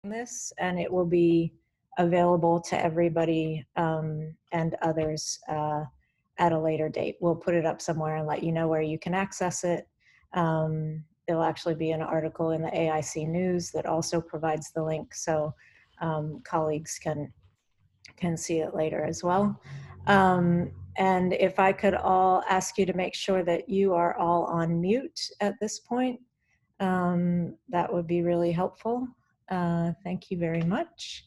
this, and it will be available to everybody and others at a later date. We'll put it up somewhere and let you know where you can access it. There'll actually be an article in the AIC News that also provides the link, so colleagues can see it later as well. And if I could all ask you to make sure that you are all on mute at this point, that would be really helpful. Thank you very much.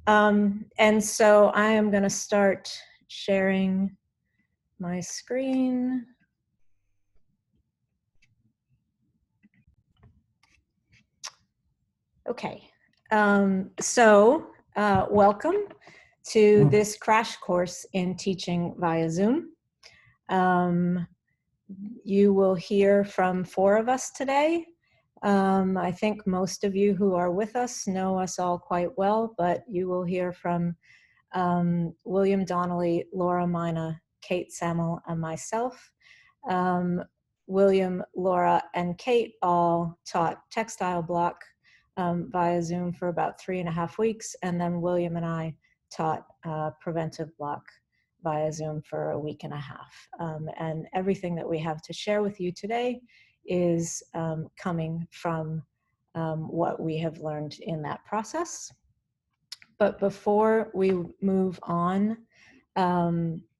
And so I am going to start sharing my screen. Okay, so welcome to this crash course in teaching via Zoom. You will hear from 4 of us today. I think most of you who are with us know us all quite well, but you will hear from William Donnelly, Laura Mina, Kate Samuel, and myself. William, Laura, and Kate all taught textile block via Zoom for about 3.5 weeks, and then William and I taught preventive block via Zoom for 1.5 weeks. And everything that we have to share with you today is coming from what we have learned in that process. But before we move on,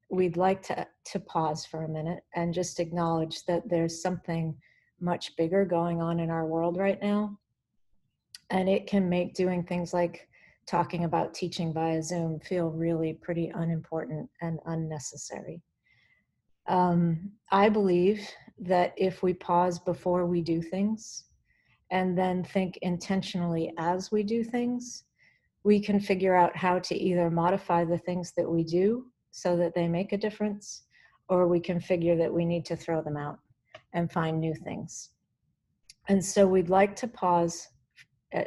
we'd like to pause for a minute and just acknowledge that there's something much bigger going on in our world right now. And it can make doing things like talking about teaching via Zoom feel really pretty unimportant and unnecessary. I believe that if we pause before we do things and then think intentionally as we do things, we can figure out how to either modify the things that we do so that they make a difference, or we can figure that we need to throw them out and find new things. And so we'd like to pause.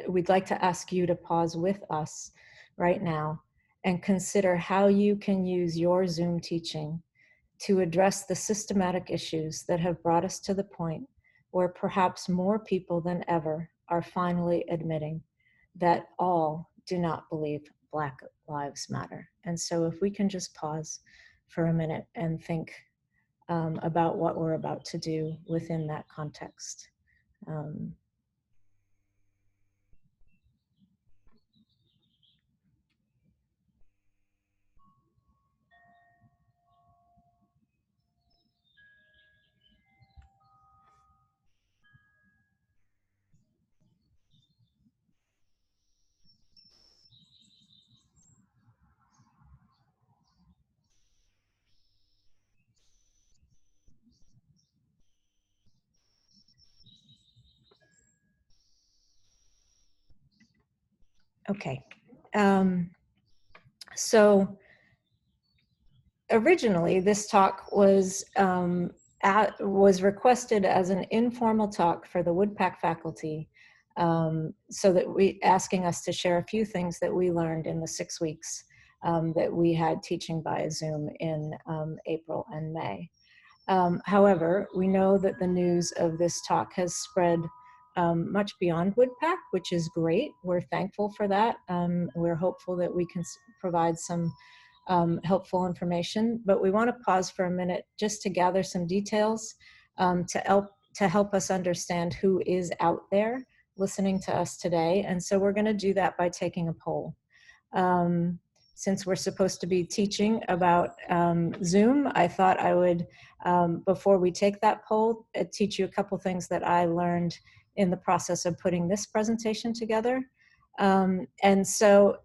We'd like to ask you to pause with us right now and consider how you can use your Zoom teaching to address the systematic issues that have brought us to the point where perhaps more people than ever are finally admitting that all do not believe Black Lives Matter. And so if we can just pause for a minute and think about what we're about to do within that context. Okay. So originally, this talk was requested as an informal talk for the WUDPAC faculty, so that asking us to share a few things that we learned in the 6 weeks that we had teaching via Zoom in April and May. However, we know that the news of this talk has spread much beyond WUDPAC, which is great. We're thankful for that. We're hopeful that we can provide some helpful information, but we want to pause for a minute just to gather some details to help us understand who is out there listening to us today. And so we're going to do that by taking a poll. Since we're supposed to be teaching about Zoom, I thought I would, before we take that poll, teach you a couple things that I learned in the process of putting this presentation together. And so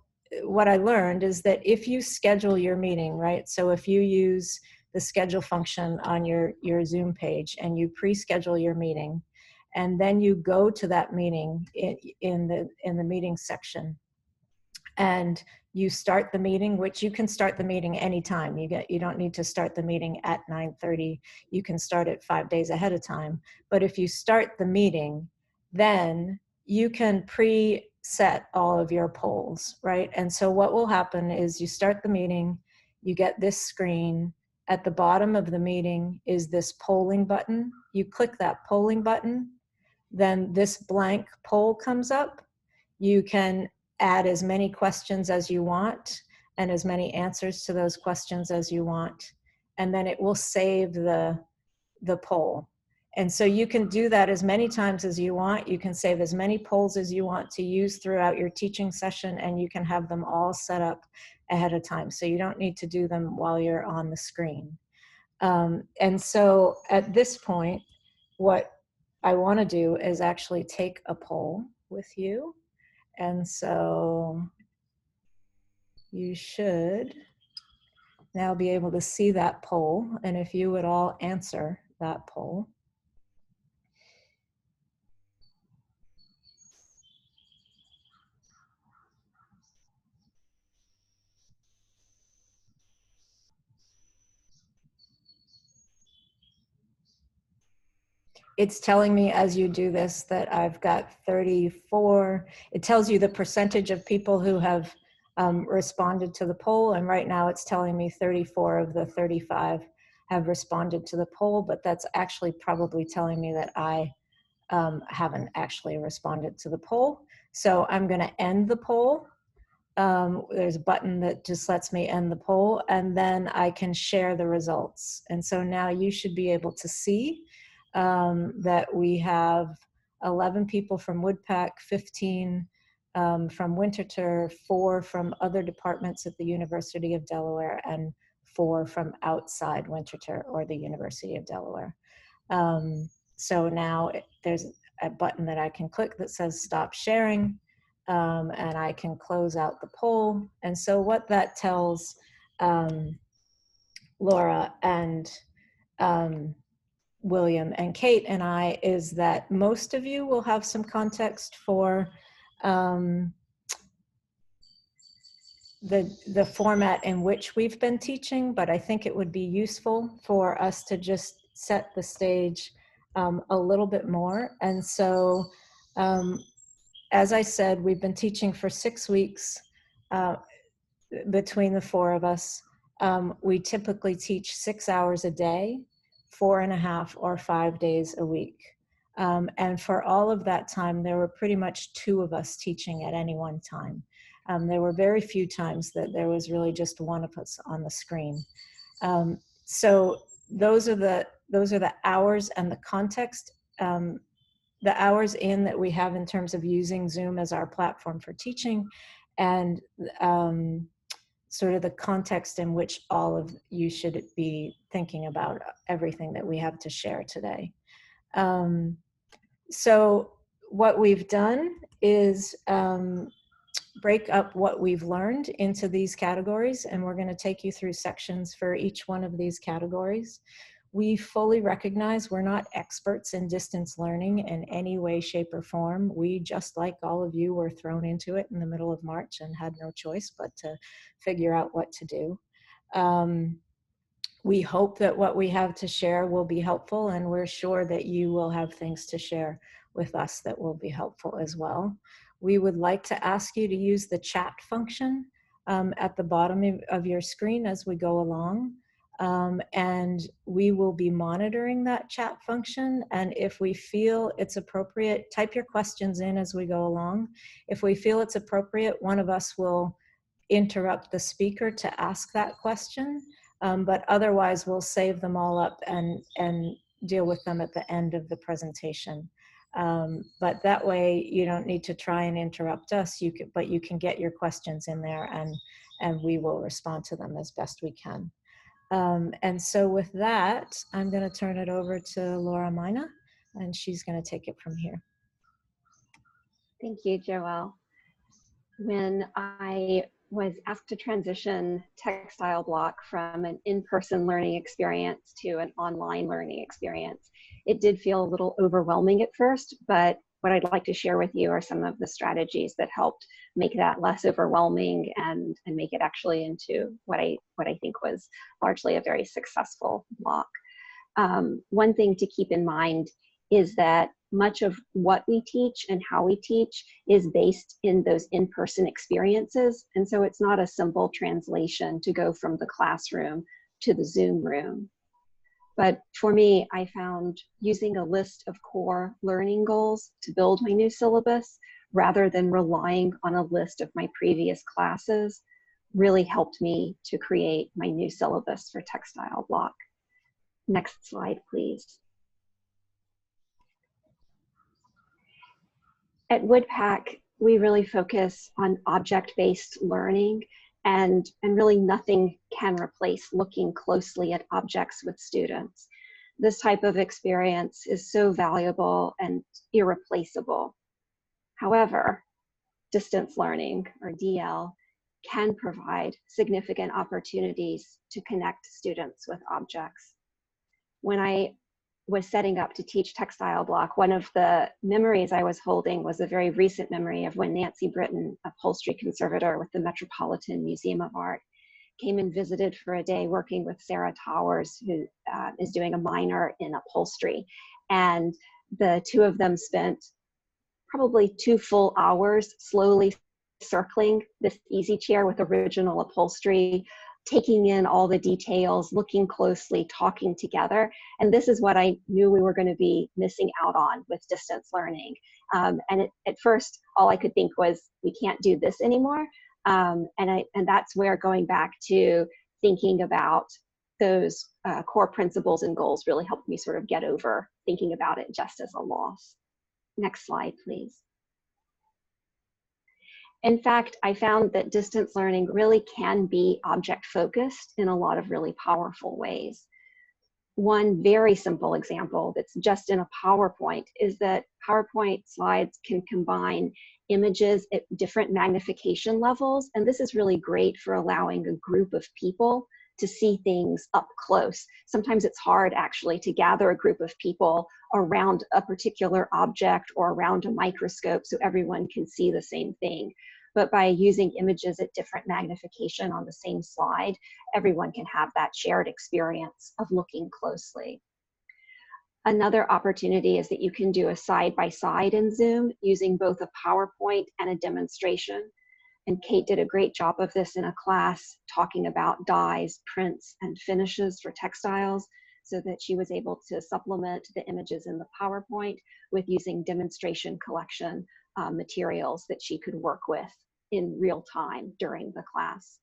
what I learned is that if you schedule your meeting, right? So if you use the schedule function on your Zoom page and you pre-schedule your meeting, and then you go to that meeting in the meeting section, and you start the meeting, which you can start the meeting anytime. You don't need to start the meeting at 9:30. You can start it 5 days ahead of time. But if you start the meeting, then you can preset all of your polls, right? And so what will happen is you start the meeting, you get this screen. At the bottom of the meeting is this polling button. You click that polling button, then this blank poll comes up. You can add as many questions as you want and as many answers to those questions as you want. And then it will save the poll. And so you can do that as many times as you want. You can save as many polls as you want to use throughout your teaching session, and you can have them all set up ahead of time. So you don't need to do them while you're on the screen. And so at this point, what I want to do is actually take a poll with you. And so you should now be able to see that poll. And if you would all answer that poll. It's telling me as you do this that I've got 34. It tells you the percentage of people who have responded to the poll. And right now it's telling me 34 of the 35 have responded to the poll, but that's actually probably telling me that I haven't actually responded to the poll. So I'm going to end the poll. There's a button that just lets me end the poll, and then I can share the results. And so now you should be able to see that we have 11 people from WUDPAC, 15 from Winterthur, 4 from other departments at the University of Delaware, and 4 from outside Winterthur or the University of Delaware. So now there's a button that I can click that says stop sharing, and I can close out the poll. And so what that tells Laura and William and Kate and I is that most of you will have some context for the format in which we've been teaching, but I think it would be useful for us to just set the stage a little bit more. And so, as I said, we've been teaching for 6 weeks between the 4 of us. We typically teach 6 hours a day, 4.5 or 5 days a week. And for all of that time, there were pretty much 2 of us teaching at any one time. There were very few times that there was really just one of us on the screen. So those are the hours and the context, the hours in that we have in terms of using Zoom as our platform for teaching, and sort of the context in which all of you should be thinking about everything that we have to share today. So what we've done is break up what we've learned into these categories, and we're going to take you through sections for each one of these categories. We fully recognize we're not experts in distance learning in any way, shape, or form. We, just like all of you, were thrown into it in the middle of March and had no choice but to figure out what to do. We hope that what we have to share will be helpful, and we're sure that you will have things to share with us that will be helpful as well. We would like to ask you to use the chat function at the bottom of your screen as we go along. And we will be monitoring that chat function. And if we feel it's appropriate, type your questions in as we go along. If we feel it's appropriate, one of us will interrupt the speaker to ask that question. But otherwise, we'll save them all up and deal with them at the end of the presentation. But that way, you don't need to try and interrupt us. But you can get your questions in there, and we will respond to them as best we can. And so with that, I'm going to turn it over to Laura Mina, and she's going to take it from here. Thank you, Joelle. When I was asked to transition Textile Block from an in-person learning experience to an online learning experience, it did feel a little overwhelming at first, but what I'd like to share with you are some of the strategies that helped make that less overwhelming and make it actually into what I think was largely a very successful block. One thing to keep in mind is that much of what we teach and how we teach is based in those in-person experiences. And so it's not a simple translation to go from the classroom to the Zoom room. But for me, I found using a list of core learning goals to build my new syllabus rather than relying on a list of my previous classes really helped me to create my new syllabus for textile block. Next slide, please. At WUDPAC, we really focus on object-based learning, and really nothing can replace looking closely at objects with students. This type of experience is so valuable and irreplaceable. However, distance learning, or DL, can provide significant opportunities to connect students with objects. When I was setting up to teach textile block, one of the memories I was holding was a very recent memory of when Nancy Britton, upholstery conservator with the Metropolitan Museum of Art, came and visited for a day working with Sarah Towers, who is doing a minor in upholstery. And the two of them spent probably 2 full hours slowly circling this easy chair with original upholstery, taking in all the details, looking closely, talking together. And this is what I knew we were going to be missing out on with distance learning. And at first, all I could think was, we can't do this anymore. And that's where going back to thinking about those core principles and goals really helped me sort of get over thinking about it just as a loss. Next slide, please. In fact, I found that distance learning really can be object-focused in a lot of really powerful ways. One very simple example that's just in a PowerPoint is that PowerPoint slides can combine images at different magnification levels, and this is really great for allowing a group of people to see things up close. Sometimes it's hard actually to gather a group of people around a particular object or around a microscope so everyone can see the same thing. But by using images at different magnification on the same slide, everyone can have that shared experience of looking closely. Another opportunity is that you can do a side-by-side in Zoom using both a PowerPoint and a demonstration. And Kate did a great job of this in a class talking about dyes, prints, and finishes for textiles, so that she was able to supplement the images in the PowerPoint with using demonstration collection materials that she could work with in real time during the class.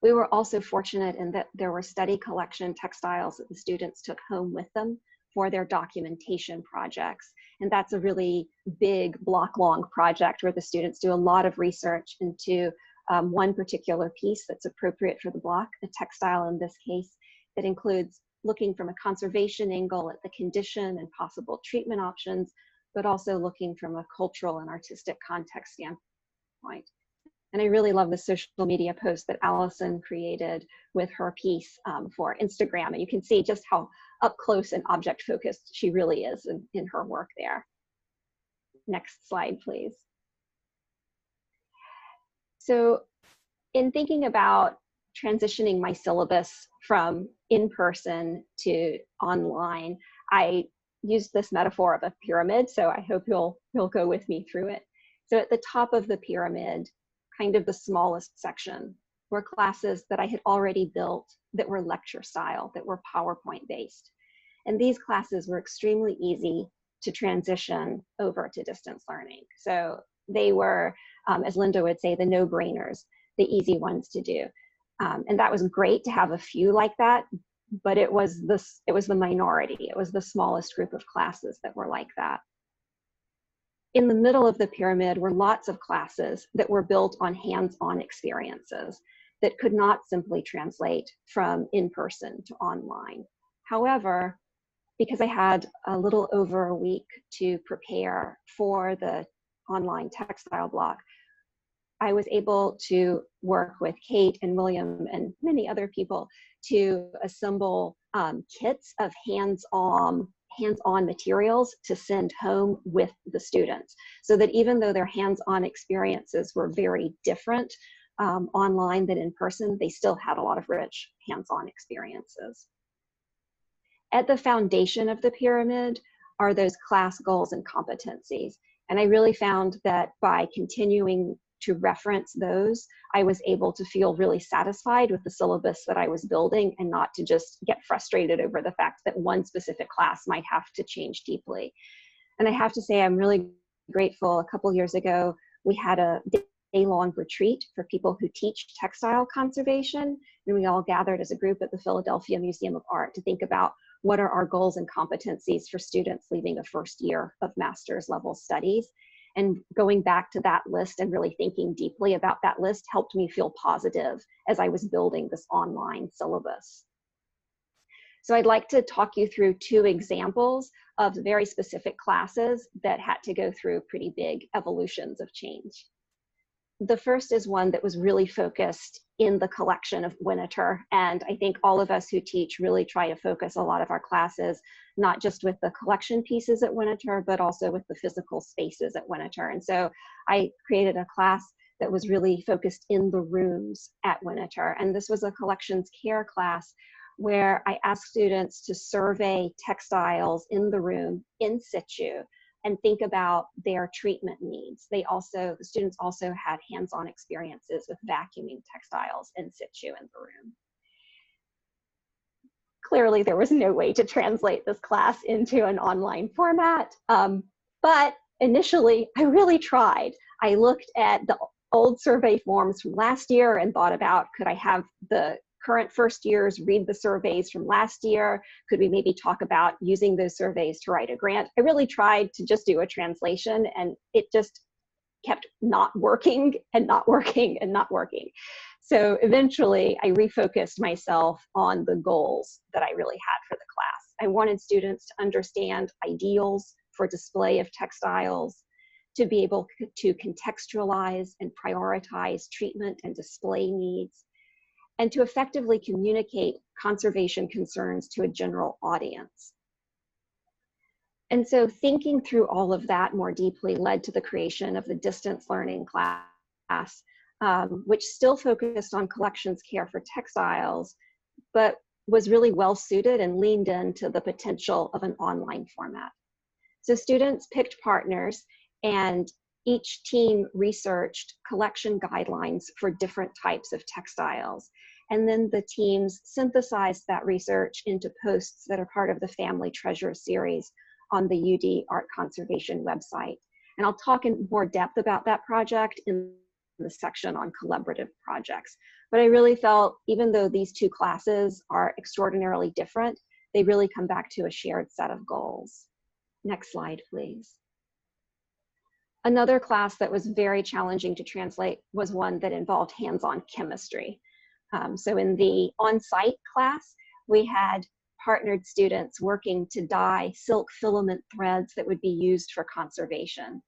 We were also fortunate in that there were study collection textiles that the students took home with them for their documentation projects. And that's a really big block-long project where the students do a lot of research into one particular piece that's appropriate for the block, a textile in this case, that includes looking from a conservation angle at the condition and possible treatment options, but also looking from a cultural and artistic context standpoint. And I really love the social media post that Allison created with her piece for Instagram. And you can see just how up close and object focused she really is in her work there. Next slide, please. So in thinking about transitioning my syllabus from in-person to online, I used this metaphor of a pyramid, so I hope you'll go with me through it. So at the top of the pyramid, kind of the smallest section, were classes that I had already built that were lecture style, that were PowerPoint based. And these classes were extremely easy to transition over to distance learning. So they were, as Linda would say, the no-brainers, the easy ones to do. And that was great to have a few like that, but it was the minority. It was the smallest group of classes that were like that. In the middle of the pyramid were lots of classes that were built on hands-on experiences that could not simply translate from in-person to online. However, because I had a little over a week to prepare for the online textile block, I was able to work with Kate and William and many other people to assemble kits of hands-on materials to send home with the students, so that even though their hands-on experiences were very different online than in person, they still had a lot of rich hands-on experiences. At the foundation of the pyramid are those class goals and competencies. And I really found that by continuing to reference those, I was able to feel really satisfied with the syllabus that I was building and not to just get frustrated over the fact that one specific class might have to change deeply. And I have to say, I'm really grateful. A couple years ago, we had a day-long retreat for people who teach textile conservation, and we all gathered as a group at the Philadelphia Museum of Art to think about what are our goals and competencies for students leaving a first year of master's level studies. And going back to that list and really thinking deeply about that list helped me feel positive as I was building this online syllabus. So I'd like to talk you through 2 examples of very specific classes that had to go through pretty big evolutions of change. The first is one that was really focused in the collection of Winterthur, and I think all of us who teach really try to focus a lot of our classes, not just with the collection pieces at Winterthur, but also with the physical spaces at Winterthur. And so I created a class that was really focused in the rooms at Winterthur, and this was a collections care class where I asked students to survey textiles in the room in situ and think about their treatment needs. The students also had hands-on experiences with vacuuming textiles in situ in the room. Clearly, there was no way to translate this class into an online format, but initially, I really tried. I looked at the old survey forms from last year and thought about, could I have the current first years read the surveys from last year? Could we maybe talk about using those surveys to write a grant? I really tried to just do a translation, and it just kept not working and not working and not working. So eventually I refocused myself on the goals that I really had for the class. I wanted students to understand ideals for display of textiles, to be able to contextualize and prioritize treatment and display needs, and to effectively communicate conservation concerns to a general audience. And so thinking through all of that more deeply led to the creation of the distance learning class, which still focused on collections care for textiles, but was really well suited and leaned into the potential of an online format. So students picked partners, and each team researched collection guidelines for different types of textiles. And then the teams synthesized that research into posts that are part of the Family Treasure series on the UD Art Conservation website. And I'll talk in more depth about that project in the section on collaborative projects. But I really felt, even though these 2 classes are extraordinarily different, they really come back to a shared set of goals. Next slide, please. Another class that was very challenging to translate was one that involved hands-on chemistry. So in the on-site class, we had partnered students working to dye silk filament threads that would be used for conservation.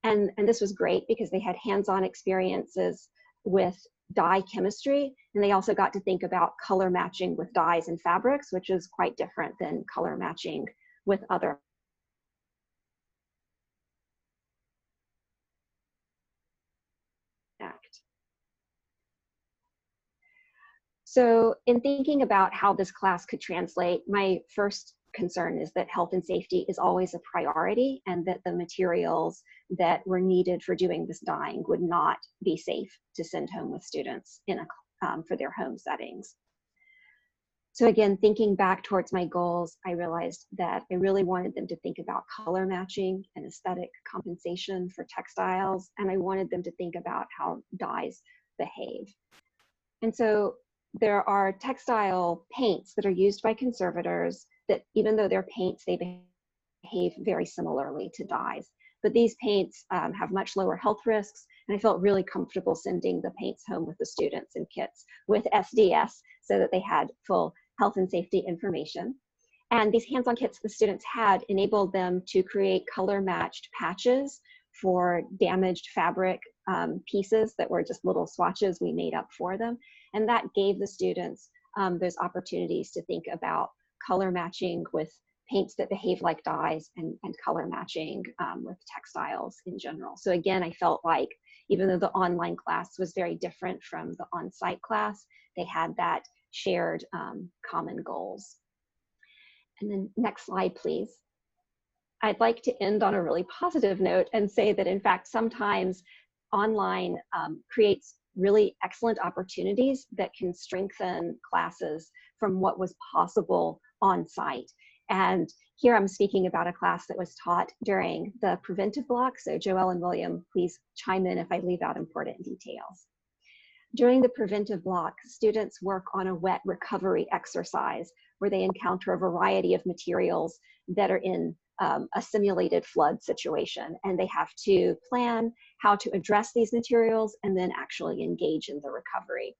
And this was great because they had hands-on experiences with dye chemistry, and they also got to think about color matching with dyes and fabrics, which is quite different than color matching with other act. So in thinking about how this class could translate, my first concern is that health and safety is always a priority, and that the materials that were needed for doing this dyeing would not be safe to send home with students in for their home settings. So again, thinking back towards my goals, I realized that I really wanted them to think about color matching and aesthetic compensation for textiles, and I wanted them to think about how dyes behave. And so there are textile paints that are used by conservators that, even though they're paints, they behave very similarly to dyes. But these paints have much lower health risks, and I felt really comfortable sending the paints home with the students in kits with SDS so that they had full health and safety information. And these hands-on kits the students had enabled them to create color-matched patches for damaged fabric pieces that were just little swatches we made up for them. And that gave the students those opportunities to think about color matching with paints that behave like dyes, and color matching with textiles in general. So again, I felt like even though the online class was very different from the on-site class, they had that shared common goals. And then next slide, please. I'd like to end on a really positive note and say that, in fact, sometimes online creates really excellent opportunities that can strengthen classes from what was possible on site. And here I'm speaking about a class that was taught during the preventive block. So Joelle and William, please chime in if I leave out important details. During the preventive block, students work on a wet recovery exercise where they encounter a variety of materials that are in a simulated flood situation, and they have to plan how to address these materials and then actually engage in the recovery.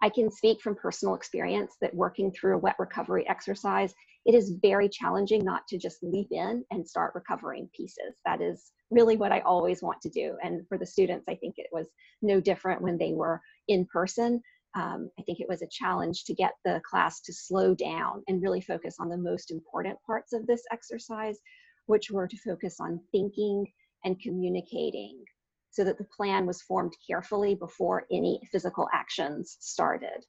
I can speak from personal experience that working through a wet recovery exercise, it is very challenging not to just leap in and start recovering pieces. That is really what I always want to do. And for the students, I think it was no different when they were in person. I think it was a challenge to get the class to slow down and really focus on the most important parts of this exercise, which were to focus on thinking and communicating, so that the plan was formed carefully before any physical actions started.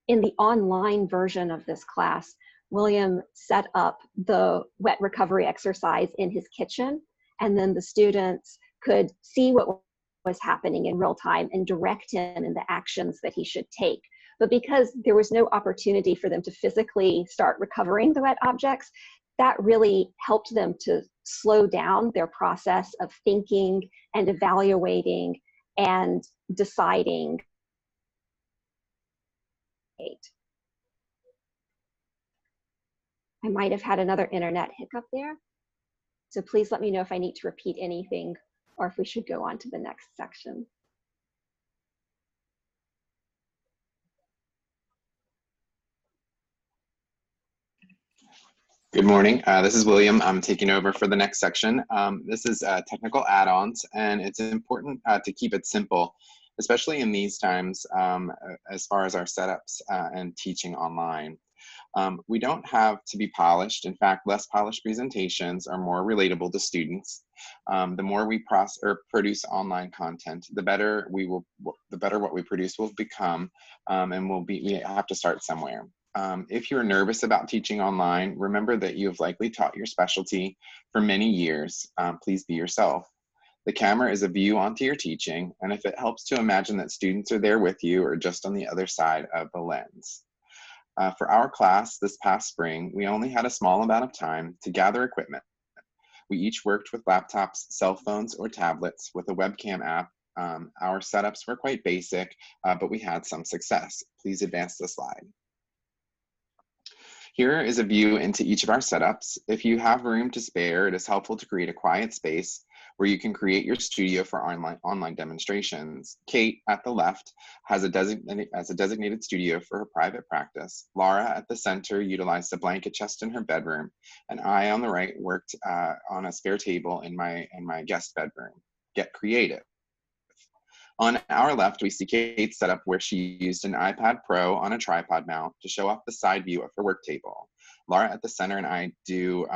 In the online version of this class, William set up the wet recovery exercise in his kitchen, and then the students could see what was happening in real time and direct him in the actions that he should take. But because there was no opportunity for them to physically start recovering the wet objects, that really helped them to slow down their process of thinking and evaluating and deciding. I might have had another internet hiccup there, so please let me know if I need to repeat anything or if we should go on to the next section. Good morning. This is William. I'm taking over for the next section. This is technical add-ons, and it's important to keep it simple, especially in these times as far as our setups and teaching online. We don't have to be polished. In fact, less polished presentations are more relatable to students. The more we produce online content, the better what we produce will become, and we have to start somewhere. If you're nervous about teaching online, remember that you have likely taught your specialty for many years. Please be yourself. The camera is a view onto your teaching, and if it helps to imagine that students are there with you or just on the other side of the lens. For our class this past spring, we only had a small amount of time to gather equipment. We each worked with laptops, cell phones, or tablets with a webcam app. Our setups were quite basic, but we had some success. Please advance the slide. Here is a view into each of our setups. If you have room to spare, it is helpful to create a quiet space where you can create your studio for online demonstrations. Kate at the left has a designated studio for her private practice. Laura at the center utilized a blanket chest in her bedroom, and I on the right worked on a spare table in my guest bedroom. Get creative. On our left, we see Kate's setup where she used an iPad Pro on a tripod mount to show off the side view of her work table. Laura at the center and I do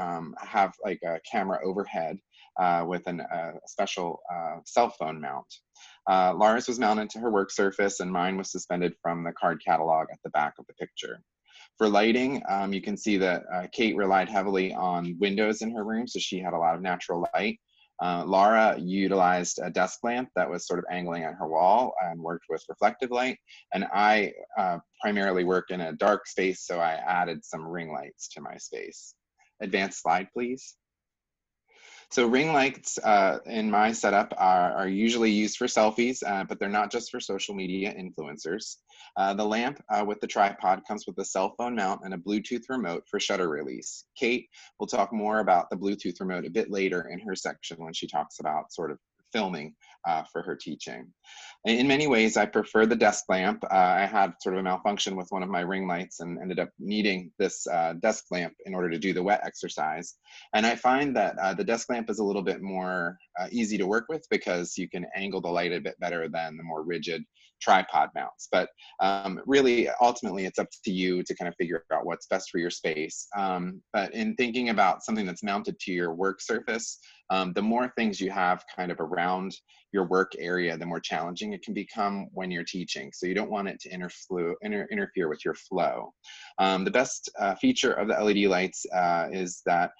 have like a camera overhead with a special cell phone mount. Laura's was mounted to her work surface and mine was suspended from the card catalog at the back of the picture. For lighting, you can see that Kate relied heavily on windows in her room, so she had a lot of natural light. Laura utilized a desk lamp that was sort of angling on her wall and worked with reflective light. And I primarily work in a dark space, so I added some ring lights to my space. Advanced slide, please. So ring lights in my setup are usually used for selfies, but they're not just for social media influencers. The lamp with the tripod comes with a cell phone mount and a Bluetooth remote for shutter release. Kate will talk more about the Bluetooth remote a bit later in her section when she talks about sort of filming for her teaching. In many ways, I prefer the desk lamp. I had sort of a malfunction with one of my ring lights and ended up needing this desk lamp in order to do the wet exercise. And I find that the desk lamp is a little bit more easy to work with because you can angle the light a bit better than the more rigid tripod mounts. But really, ultimately, it's up to you to kind of figure out what's best for your space. But in thinking about something that's mounted to your work surface, the more things you have kind of around your work area, the more challenging it can become when you're teaching. So you don't want it to interfere with your flow. The best feature of the LED lights is that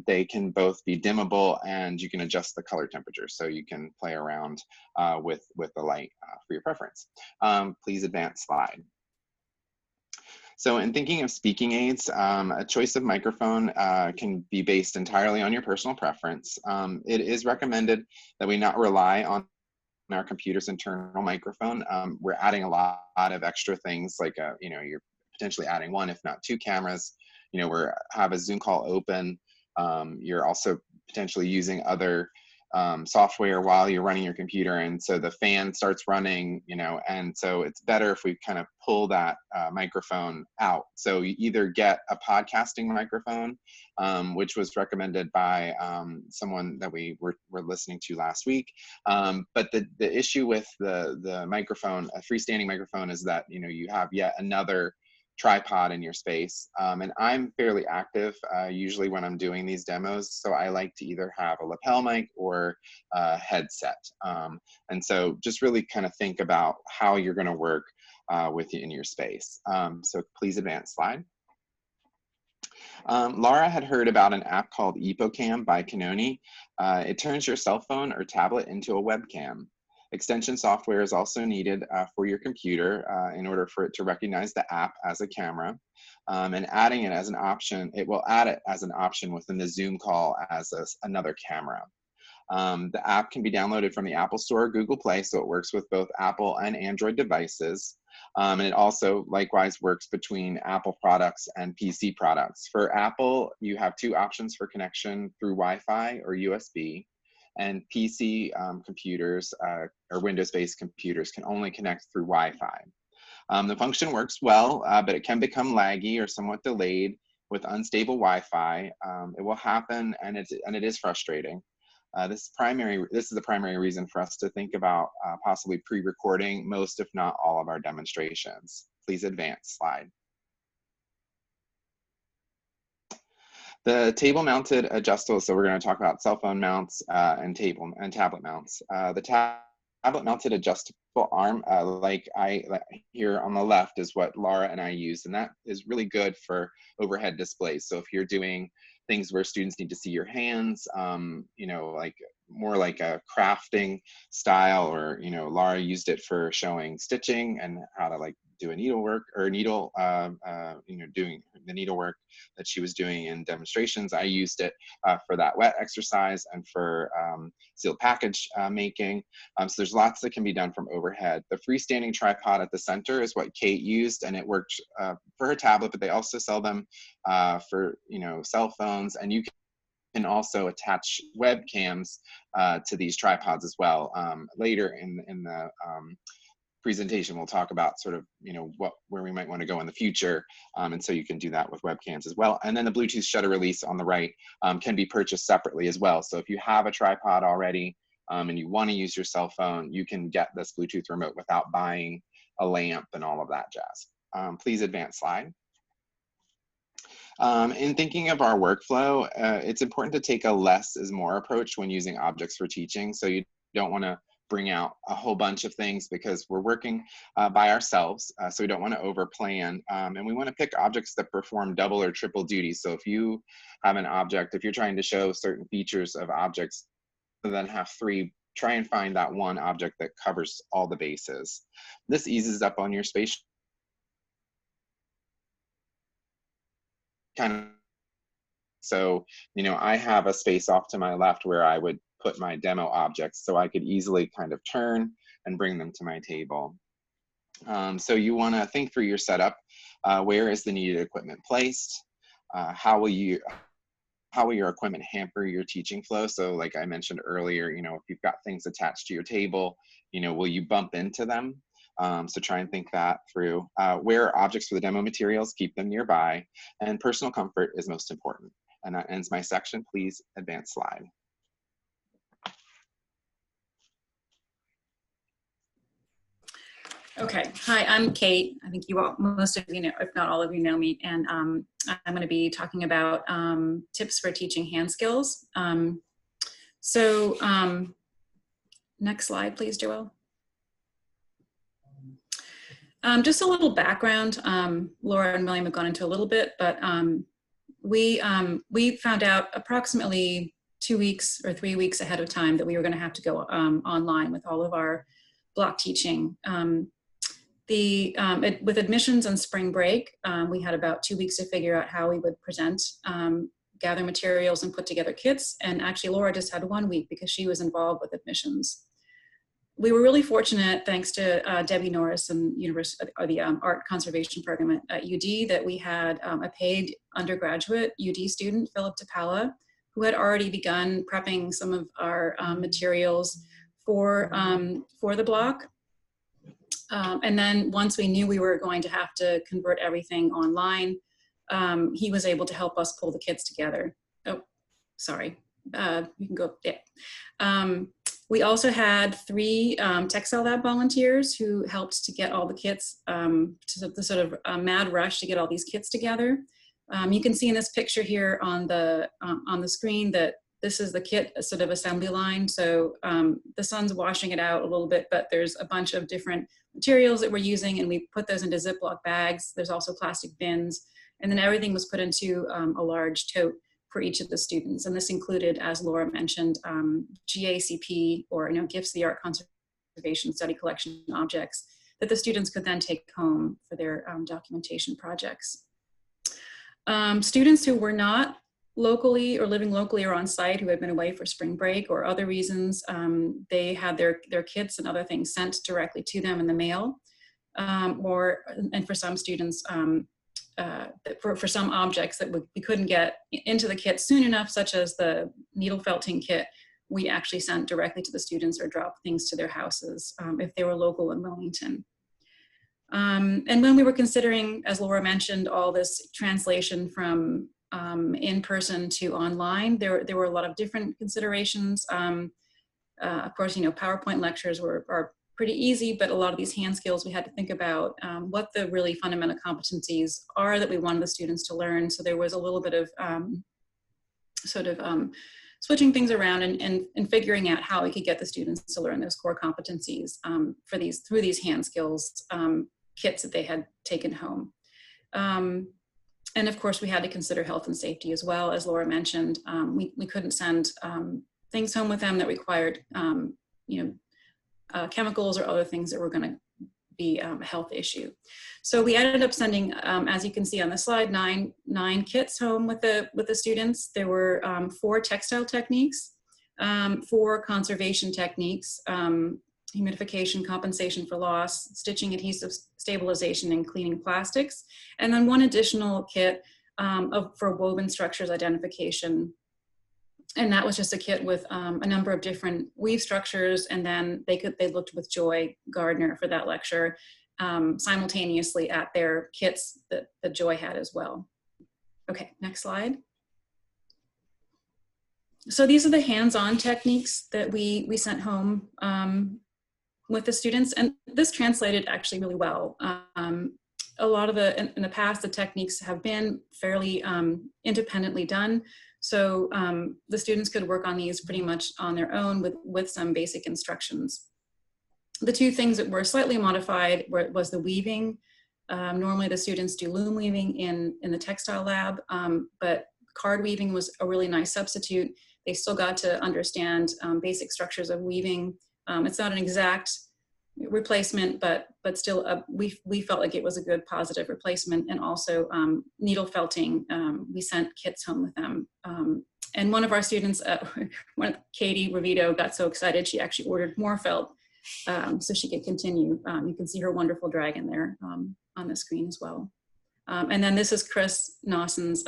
they can both be dimmable and you can adjust the color temperature. So you can play around with the light for your preference. Please advance slide. So in thinking of speaking aids, a choice of microphone can be based entirely on your personal preference. It is recommended that we not rely on our computer's internal microphone. We're adding a lot of extra things like, you know, you're potentially adding one, if not two cameras. You know, we're have a Zoom call open. You're also potentially using other software while you're running your computer, and so the fan starts running, you know, and so it's better if we kind of pull that microphone out. So you either get a podcasting microphone, which was recommended by someone that we were listening to last week, but the issue with the microphone, a freestanding microphone, is that, you know, you have yet another tripod in your space. And I'm fairly active usually when I'm doing these demos, so I like to either have a lapel mic or a headset. And so just really kind of think about how you're going to work with you in your space. So please advance slide. Laura had heard about an app called EpoCam by Canoni. It turns your cell phone or tablet into a webcam. Extension software is also needed for your computer in order for it to recognize the app as a camera. And adding it as an option, it will add it as an option within the Zoom call as another camera. The app can be downloaded from the Apple Store or Google Play, so it works with both Apple and Android devices. And it also likewise works between Apple products and PC products. For Apple, you have two options for connection through Wi-Fi or USB. And PC computers or Windows-based computers can only connect through Wi-Fi. The function works well, but it can become laggy or somewhat delayed with unstable Wi-Fi. It will happen, and it is frustrating. This is the primary reason for us to think about possibly pre-recording most, if not all, of our demonstrations. Please advance slide. The table-mounted adjustable, so we're going to talk about cell phone mounts and tablet mounts. The tablet-mounted adjustable arm, like here on the left, is what Laura and I use, and that is really good for overhead displays. So if you're doing things where students need to see your hands, you know, like more like a crafting style, or, you know, Laura used it for showing stitching and how to like do a needlework or needle, you know, doing the needlework that she was doing in demonstrations. I used it for that wet exercise and for sealed package making. So there's lots that can be done from overhead. The freestanding tripod at the center is what Kate used, and it worked for her tablet, but they also sell them for, you know, cell phones, and you can also attach webcams to these tripods as well. Later in the presentation, we'll talk about sort of, you know, where we might want to go in the future, and so you can do that with webcams as well. And then the Bluetooth shutter release on the right can be purchased separately as well. So if you have a tripod already and you want to use your cell phone, you can get this Bluetooth remote without buying a lamp and all of that jazz. Please advance slide. In thinking of our workflow, it's important to take a less is more approach when using objects for teaching. So you don't want to bring out a whole bunch of things because we're working by ourselves, so we don't want to over plan, and we want to pick objects that perform double or triple duty. So if you have an object, if you're trying to show certain features of objects, then have three, try and find that one object that covers all the bases. This eases up on your space kind of. So, you know, I have a space off to my left where I would put my demo objects, so I could easily kind of turn and bring them to my table. So you want to think through your setup. Where is the needed equipment placed? How will your equipment hamper your teaching flow? So like I mentioned earlier, you know, if you've got things attached to your table, you know, will you bump into them? So try and think that through. Where are objects for the demo materials? Keep them nearby. And personal comfort is most important. And that ends my section. Please advance slide. Okay, hi, I'm Kate. I think you all, most of you know, if not all of you know me, and I'm going to be talking about tips for teaching hand skills. Next slide, please, Joelle. Just a little background. Laura and William have gone into a little bit, but we found out approximately 2 weeks or 3 weeks ahead of time that we were going to have to go online with all of our block teaching. With admissions and spring break, we had about 2 weeks to figure out how we would present, gather materials, and put together kits. And actually, Laura just had 1 week because she was involved with admissions. We were really fortunate, thanks to Debbie Norris and the Art Conservation Program at UD, that we had a paid undergraduate UD student, Philip DePaula, who had already begun prepping some of our materials for the block. And then once we knew we were going to have to convert everything online, he was able to help us pull the kits together. Oh, sorry, you can go, yeah. We also had 3 Textile Lab volunteers who helped to get all the kits, to the sort of mad rush to get all these kits together. You can see in this picture here on the screen that this is the kit sort of assembly line. So the sun's washing it out a little bit, but there's a bunch of different materials that we're using, and we put those into Ziploc bags. There's also plastic bins, and then everything was put into a large tote for each of the students. And this included, as Laura mentioned, GACP, or gifts of the Art Conservation Study Collection objects that the students could then take home for their documentation projects. Students who were not locally or living locally or on site, who had been away for spring break or other reasons, they had their kits and other things sent directly to them in the mail. And for some students, for some objects that we couldn't get into the kit soon enough, such as the needle felting kit, we actually sent directly to the students or dropped things to their houses if they were local in Wilmington. And when we were considering, as Laura mentioned, all this translation from in-person to online, there were a lot of different considerations. Of course, PowerPoint lectures are pretty easy, but a lot of these hand skills we had to think about what the really fundamental competencies are that we wanted the students to learn. So there was a little bit of switching things around and figuring out how we could get the students to learn those core competencies through these hand skills kits that they had taken home. And of course, we had to consider health and safety as well. As Laura mentioned, we couldn't send things home with them that required chemicals or other things that were going to be a health issue. So we ended up sending, as you can see on the slide, nine kits home with the students. There were 4 textile techniques, 4 conservation techniques, humidification, compensation for loss, stitching, adhesive stabilization, and cleaning plastics. And then 1 additional kit for woven structures identification. And that was just a kit with a number of different weave structures. And then they looked with Joy Gardner for that lecture simultaneously at their kits that Joy had as well. Okay, next slide. So these are the hands-on techniques that we sent home with the students, and this translated actually really well. A lot of in the past, the techniques have been fairly independently done. So the students could work on these pretty much on their own with some basic instructions. The 2 things that were slightly modified was the weaving. Normally the students do loom weaving in the textile lab, but card weaving was a really nice substitute. They still got to understand basic structures of weaving. It's not an exact replacement, but still we felt like it was a good positive replacement. And also needle felting, we sent kits home with them. And one of our students, Katie Ravito, got so excited she actually ordered more felt so she could continue. You can see her wonderful dragon there on the screen as well. And then this is Chris Nossen's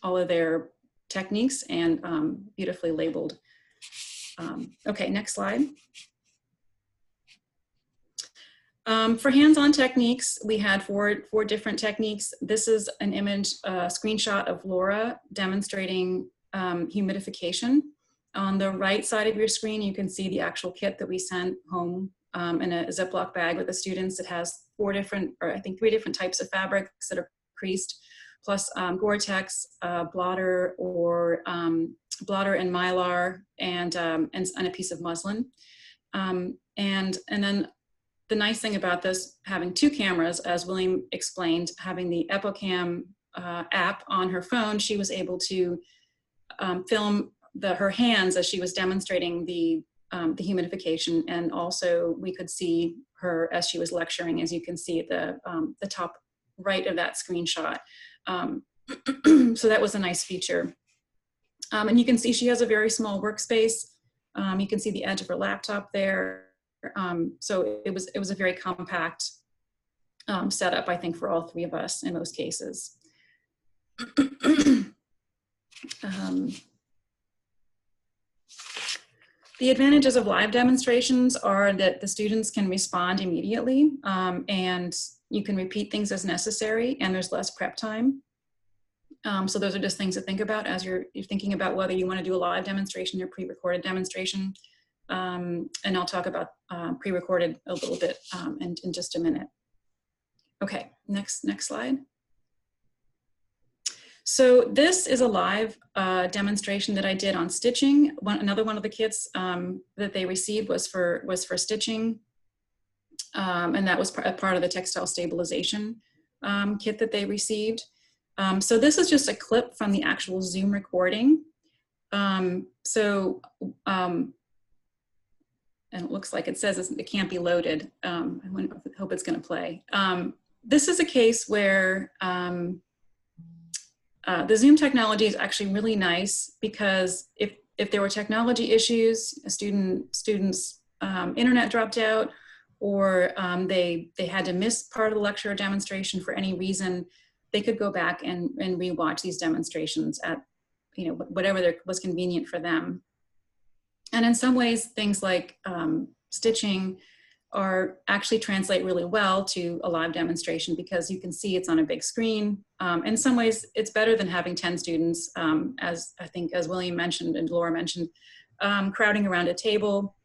all of their techniques and beautifully labeled. Okay, next slide. For hands-on techniques, we had four different techniques. This is an image, screenshot of Laura demonstrating humidification. On the right side of your screen, you can see the actual kit that we sent home in a Ziploc bag with the students. It has 4 different, or I think 3 different types of fabrics that are creased, plus Gore-Tex, blotter, or blotter and Mylar, and a piece of muslin. And then the nice thing about this, having 2 cameras, as William explained, having the EpoCam app on her phone, she was able to film her hands as she was demonstrating the the humidification, and also we could see her as she was lecturing, as you can see at the top right of that screenshot. So that was a nice feature. And you can see she has a very small workspace. You can see the edge of her laptop there. So it was a very compact setup, I think, for all three of us in most cases. The advantages of live demonstrations are that the students can respond immediately, and you can repeat things as necessary, and there's less prep time. So those are just things to think about as you're thinking about whether you want to do a live demonstration or pre-recorded demonstration. And I'll talk about pre-recorded a little bit in just a minute. Okay, next slide. So this is a live demonstration that I did on stitching. Another one of the kits that they received was for stitching, and that was a part of the textile stabilization kit that they received. So this is just a clip from the actual Zoom recording. And it looks like it says it can't be loaded. I hope it's going to play. This is a case where the Zoom technology is actually really nice, because if there were technology issues, a student's internet dropped out, or they had to miss part of the lecture or demonstration for any reason, they could go back and rewatch these demonstrations at, you know, whatever was convenient for them. And in some ways, things like stitching actually translate really well to a live demonstration, because you can see it's on a big screen. In some ways, it's better than having 10 students, as I think, as William mentioned and Laura mentioned, crowding around a table.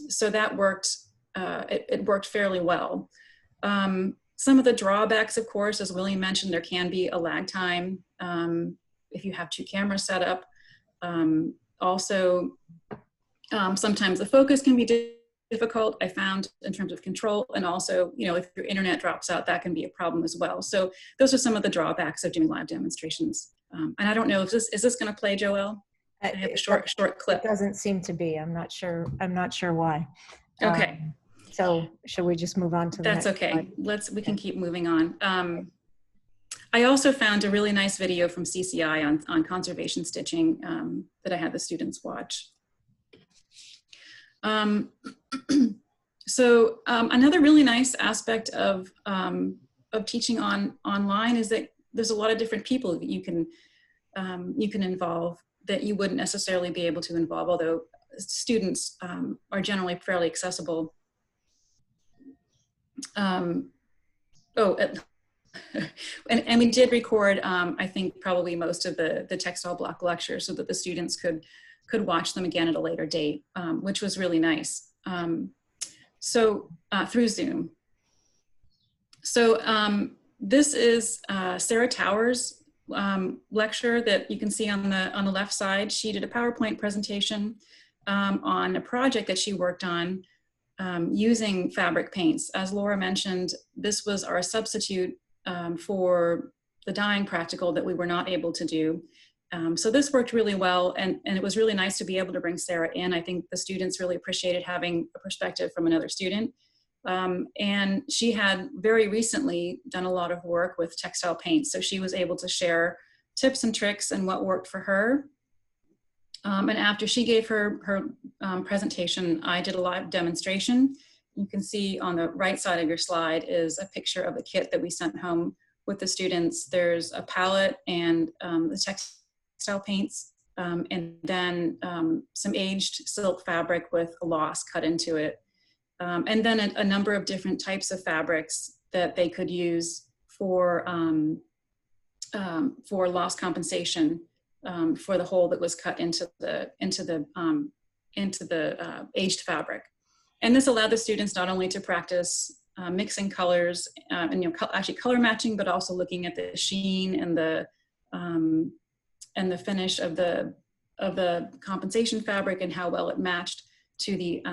So that worked, it worked fairly well. Some of the drawbacks, of course, as William mentioned, there can be a lag time if you have two cameras set up. Also, sometimes the focus can be difficult, I found, in terms of control, and also, you know, if your internet drops out, that can be a problem as well. So those are some of the drawbacks of doing live demonstrations. And I don't know if is this going to play, Joelle? I have a short clip. It doesn't seem to be. I'm not sure why. Okay. So should we just move on to the That's next okay. slide? We can keep moving on. I also found a really nice video from CCI on conservation stitching that I had the students watch. So another really nice aspect of teaching online is that there's a lot of different people that you can involve that you wouldn't necessarily be able to involve, although students are generally fairly accessible. And we did record, I think, probably most of the textile block lectures so that the students could watch them again at a later date, which was really nice. Through Zoom. So this is Sarah Towers' lecture that you can see on the left side. She did a PowerPoint presentation on a project that she worked on using fabric paints. As Laura mentioned, this was our substitute for the dyeing practical that we were not able to do. So this worked really well, and it was really nice to be able to bring Sarah in. I think the students really appreciated having a perspective from another student. And she had very recently done a lot of work with textile paints, so she was able to share tips and tricks and what worked for her. And after she gave her presentation, I did a live demonstration. You can see on the right side of your slide is a picture of the kit that we sent home with the students. There's a palette and the textile paints, and then some aged silk fabric with a loss cut into it. And then a number of different types of fabrics that they could use for loss compensation for the hole that was cut into the aged fabric. And this allowed the students not only to practice mixing colors and actually color matching, but also looking at the sheen and the finish of the compensation fabric and how well it matched to the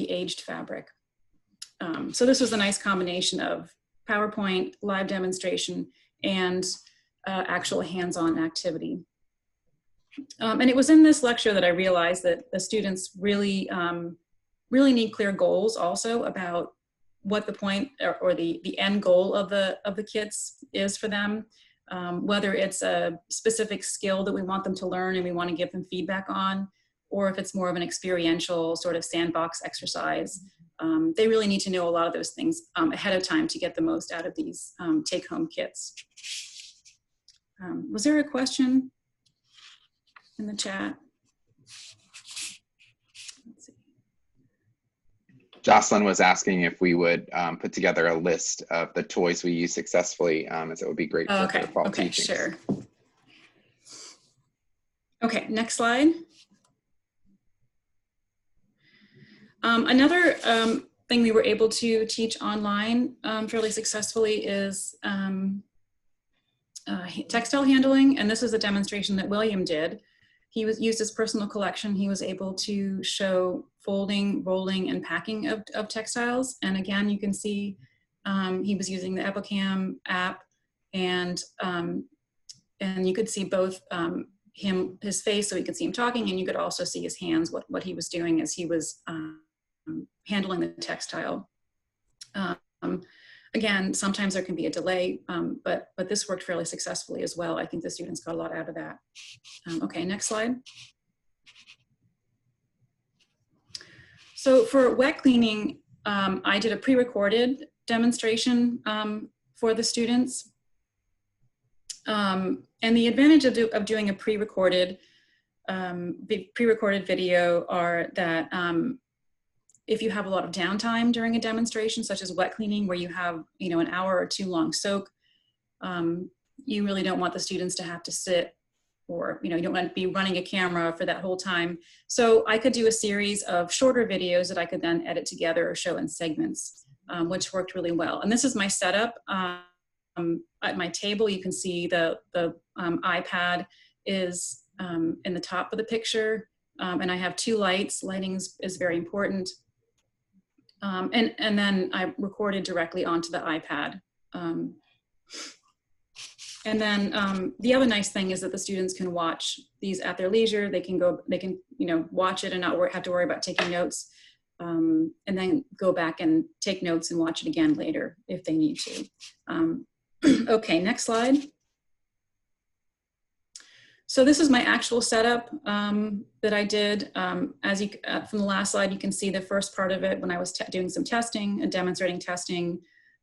aged fabric. So this was a nice combination of PowerPoint, live demonstration, and actual hands-on activity. And it was in this lecture that I realized that the students really, really need clear goals also about what the point or the end goal of the kits is for them. Whether it's a specific skill that we want them to learn and we want to give them feedback on, or if it's more of an experiential sort of sandbox exercise. They really need to know a lot of those things ahead of time to get the most out of these take-home kits. Was there a question in the chat? Let's see. Jocelyn was asking if we would put together a list of the toys we use successfully, as it would be great for her fall teachings. Sure. Okay, next slide. Another thing we were able to teach online fairly successfully is textile handling, and this is a demonstration that William did. He used his personal collection. He was able to show folding, rolling, and packing of textiles. And again, you can see he was using the EpiCam app, and you could see both his face, so you could see him talking, and you could also see his hands, what he was doing as he was handling the textile. Again, sometimes there can be a delay, but this worked fairly successfully as well. I think the students got a lot out of that. Okay, next slide. So for wet cleaning, I did a pre-recorded demonstration for the students. And the advantage of doing a pre-recorded video are that if you have a lot of downtime during a demonstration, such as wet cleaning, where you have an hour or two long soak, you really don't want the students to have to sit, or you don't want to be running a camera for that whole time. So I could do a series of shorter videos that I could then edit together or show in segments, which worked really well. And this is my setup. At my table, you can see the iPad is in the top of the picture, and I have two lights. Lighting is very important. And then I recorded directly onto the iPad. And then the other nice thing is that the students can watch these at their leisure. They can watch it and not have to worry about taking notes, and then go back and take notes and watch it again later if they need to. Okay, next slide. So this is my actual setup that I did. As from the last slide, you can see the first part of it when I was doing some testing and demonstrating testing.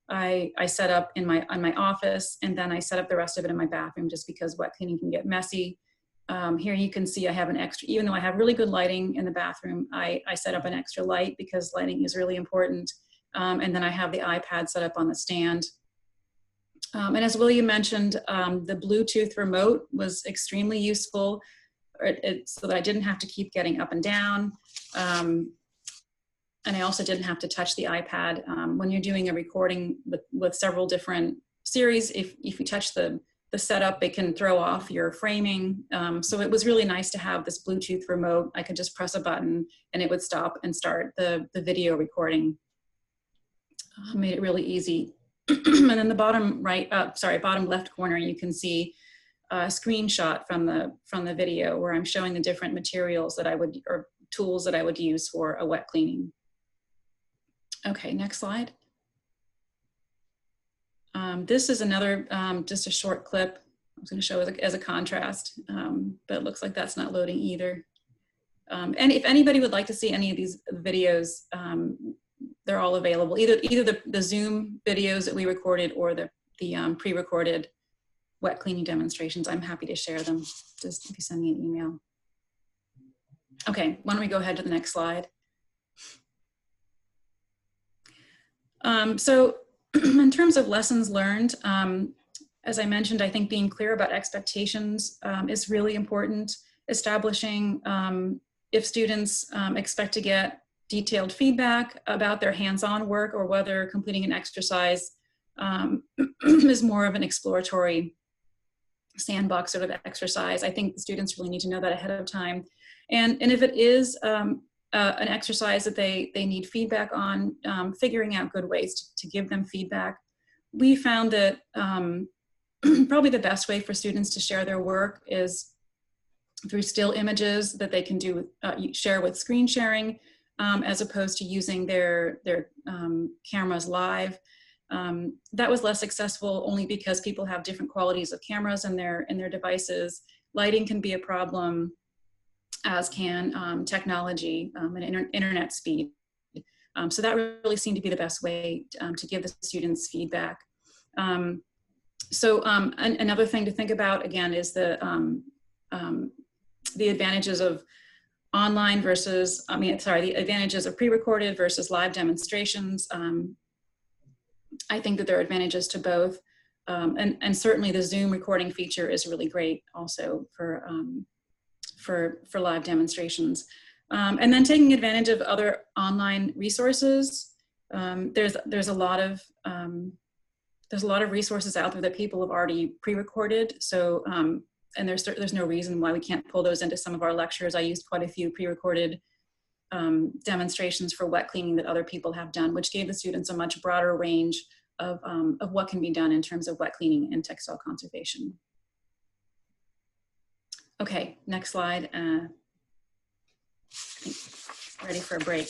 I set up in my office, and then I set up the rest of it in my bathroom, just because wet cleaning can get messy. Here you can see I have an extra, even though I have really good lighting in the bathroom, I set up an extra light because lighting is really important. And then I have the iPad set up on the stand. And as William mentioned, the Bluetooth remote was extremely useful, so that I didn't have to keep getting up and down. And I also didn't have to touch the iPad. When you're doing a recording with several different series, if you touch the setup, it can throw off your framing. So it was really nice to have this Bluetooth remote. I could just press a button and it would stop and start the video recording. Made it really easy. And then the bottom left corner, you can see a screenshot from the video where I'm showing the different materials or tools that I would use for a wet cleaning. Okay, next slide. This is another, just a short clip I was going to show as a contrast, but it looks like that's not loading either. And if anybody would like to see any of these videos, they're all available, either the Zoom videos that we recorded or the pre-recorded wet cleaning demonstrations. I'm happy to share them, just if you send me an email. Okay, why don't we go ahead to the next slide. So in terms of lessons learned, as I mentioned, I think being clear about expectations is really important. Establishing if students expect to get detailed feedback about their hands-on work, or whether completing an exercise is more of an exploratory sandbox sort of exercise. I think the students really need to know that ahead of time. And if it is an exercise that they need feedback on, figuring out good ways to give them feedback. We found that probably the best way for students to share their work is through still images that they can do share with screen sharing, as opposed to using their cameras live. That was less successful only because people have different qualities of cameras in their devices. Lighting can be a problem, as can technology and internet speed. So that really seemed to be the best way to give the students feedback. Another thing to think about again is the advantages of online versus, the advantages of pre-recorded versus live demonstrations. I think that there are advantages to both. And certainly the Zoom recording feature is really great also for live demonstrations. And then taking advantage of other online resources. There's a lot of resources out there that people have already pre-recorded. So, and there's no reason why we can't pull those into some of our lectures. I used quite a few pre-recorded demonstrations for wet cleaning that other people have done, which gave the students a much broader range of what can be done in terms of wet cleaning and textile conservation. Okay, next slide. I think ready for a break.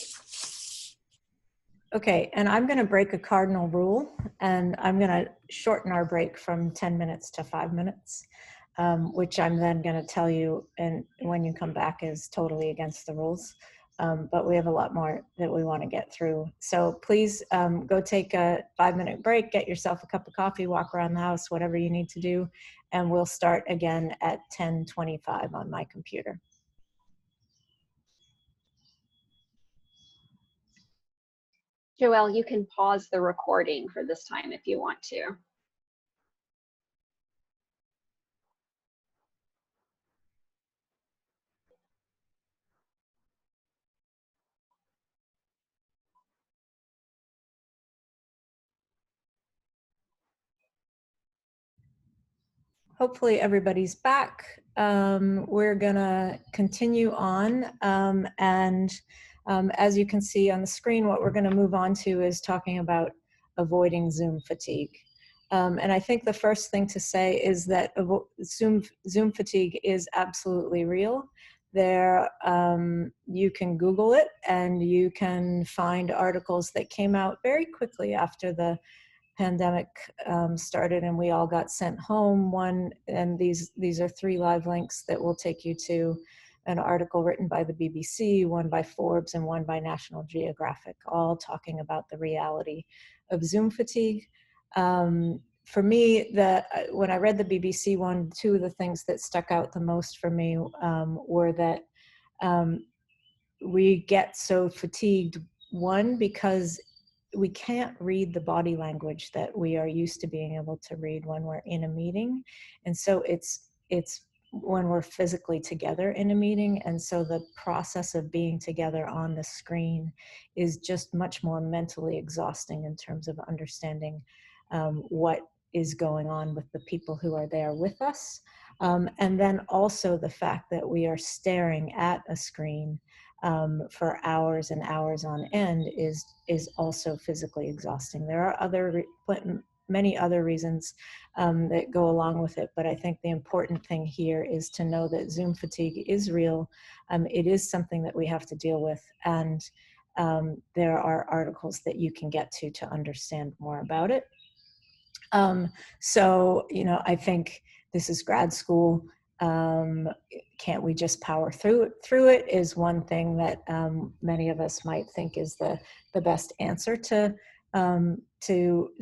Okay, and I'm going to break a cardinal rule, and I'm going to shorten our break from 10 minutes to 5 minutes, which I'm then going to tell you, and when you come back, is totally against the rules. But we have a lot more that we want to get through. So please go take a 5-minute break, get yourself a cup of coffee, walk around the house, whatever you need to do, and we'll start again at 10:25 on my computer. Joelle, you can pause the recording for this time if you want to. Hopefully everybody's back. We're gonna continue on, as you can see on the screen, what we're gonna move on to is talking about avoiding Zoom fatigue. And I think the first thing to say is that Zoom fatigue is absolutely real. There, you can Google it and you can find articles that came out very quickly after the pandemic started and we all got sent home. And these are 3 live links that will take you to an article written by the BBC, one by Forbes, and one by National Geographic, all talking about the reality of Zoom fatigue. For me, when I read the BBC one, 2 of the things that stuck out the most for me were that we get so fatigued, one, because we can't read the body language that we are used to being able to read when we're in a meeting. And so it's when we're physically together in a meeting. And so the process of being together on the screen is just much more mentally exhausting in terms of understanding what is going on with the people who are there with us. And then also the fact that we are staring at a screen for hours and hours on end is also physically exhausting. There are many other reasons that go along with it, but I think the important thing here is to know that Zoom fatigue is real. It is something that we have to deal with, and there are articles that you can get to understand more about it. So, I think this is grad school. Can't we just power through it is one thing that many of us might think is the best answer to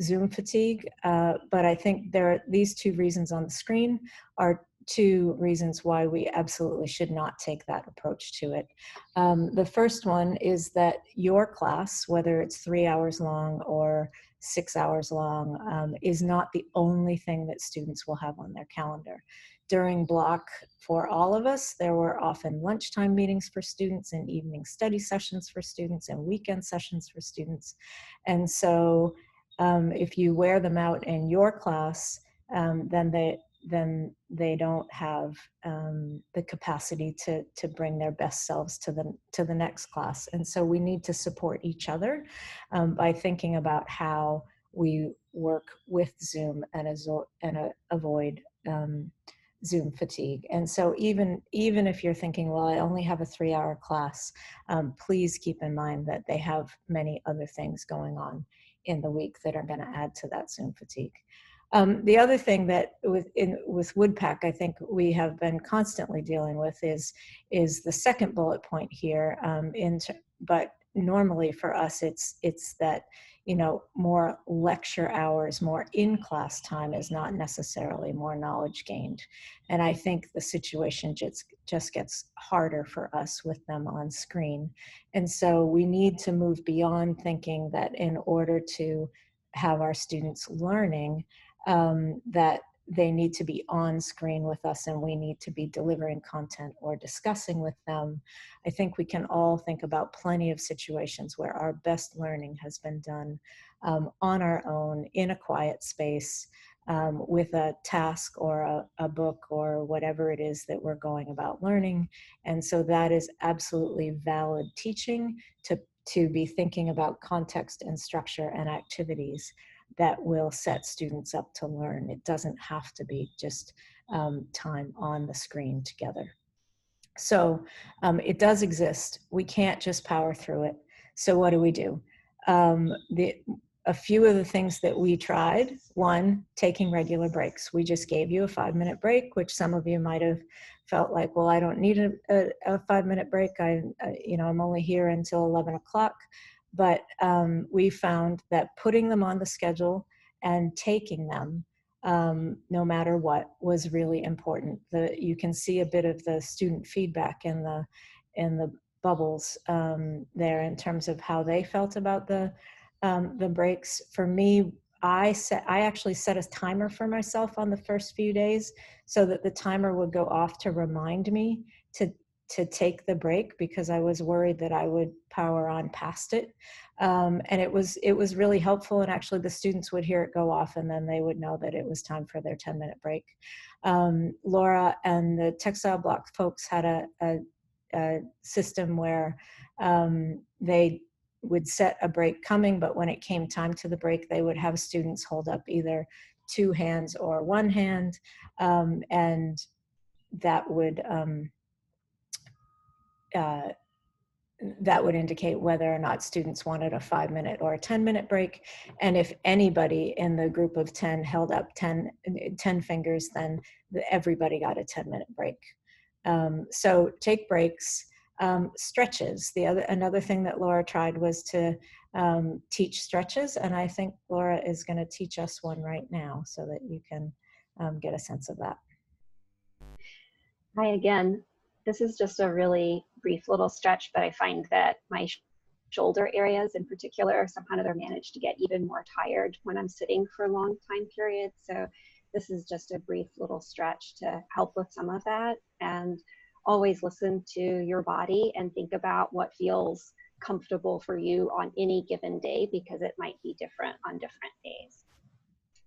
Zoom fatigue. But I think these 2 reasons on the screen are 2 reasons why we absolutely should not take that approach to it. The first one is that your class, whether it's 3 hours long or 6 hours long, is not the only thing that students will have on their calendar. During block for all of us, there were often lunchtime meetings for students and evening study sessions for students and weekend sessions for students. And so if you wear them out in your class, then they don't have the capacity to bring their best selves to the next class. And so we need to support each other by thinking about how we work with Zoom and avoid Zoom fatigue. And so even if you're thinking, well, I only have a 3-hour class, please keep in mind that they have many other things going on in the week that are going to add to that Zoom fatigue. The other thing that with WUDPAC, I think we have been constantly dealing with is the second bullet point here. But normally for us, it's that, more lecture hours, more in-class time is not necessarily more knowledge gained. And I think the situation just gets harder for us with them on screen. And so we need to move beyond thinking that in order to have our students learning, that they need to be on screen with us and we need to be delivering content or discussing with them. I think we can all think about plenty of situations where our best learning has been done on our own in a quiet space with a task or a book or whatever it is that we're going about learning. And so that is absolutely valid teaching, to be thinking about context and structure and activities that will set students up to learn. It doesn't have to be just time on the screen together. So it does exist. We can't just power through it. So what do we do? A few of the things that we tried: one, taking regular breaks. We just gave you a 5-minute break, which some of you might have felt like, well, I don't need a 5-minute break. I'm only here until 11 o'clock. But we found that putting them on the schedule and taking them, no matter what, was really important. You can see a bit of the student feedback in the bubbles there in terms of how they felt about the breaks. For me, I actually set a timer for myself on the first few days so that the timer would go off to remind me to take the break, because I was worried that I would power on past it. And it was really helpful. And actually the students would hear it go off and then they would know that it was time for their 10-minute break. Laura and the textile block folks had a system where they would set a break coming, but when it came time to the break, they would have students hold up either 2 hands or 1 hand. And that would indicate whether or not students wanted a 5-minute or a 10-minute break. And if anybody in the group of 10 held up 10 fingers, then everybody got a 10-minute break. So take breaks. Stretches. Another thing that Laura tried was to teach stretches, and I think Laura is going to teach us one right now so that you can get a sense of that. Hi again. This is just a really brief little stretch, but I find that my shoulder areas in particular, somehow they're managed to get even more tired when I'm sitting for long time periods. So this is just a brief little stretch to help with some of that. And always listen to your body and think about what feels comfortable for you on any given day, because it might be different on different days.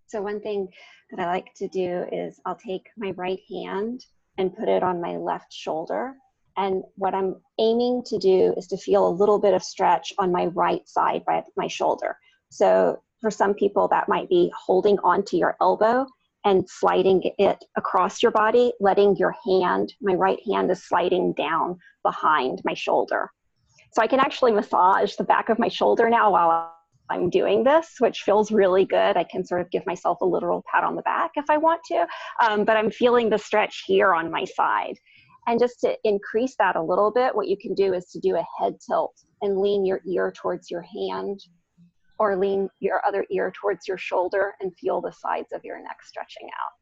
So one thing that I like to do is I'll take my right hand and put it on my left shoulder. And what I'm aiming to do is to feel a little bit of stretch on my right side by my shoulder. So for some people that might be holding onto your elbow and sliding it across your body, letting your hand, my right hand is sliding down behind my shoulder. So I can actually massage the back of my shoulder now while I'm doing this, which feels really good. I can sort of give myself a literal pat on the back if I want to, but I'm feeling the stretch here on my side. And just to increase that a little bit, what you can do is to do a head tilt and lean your ear towards your hand, or lean your other ear towards your shoulder and feel the sides of your neck stretching out.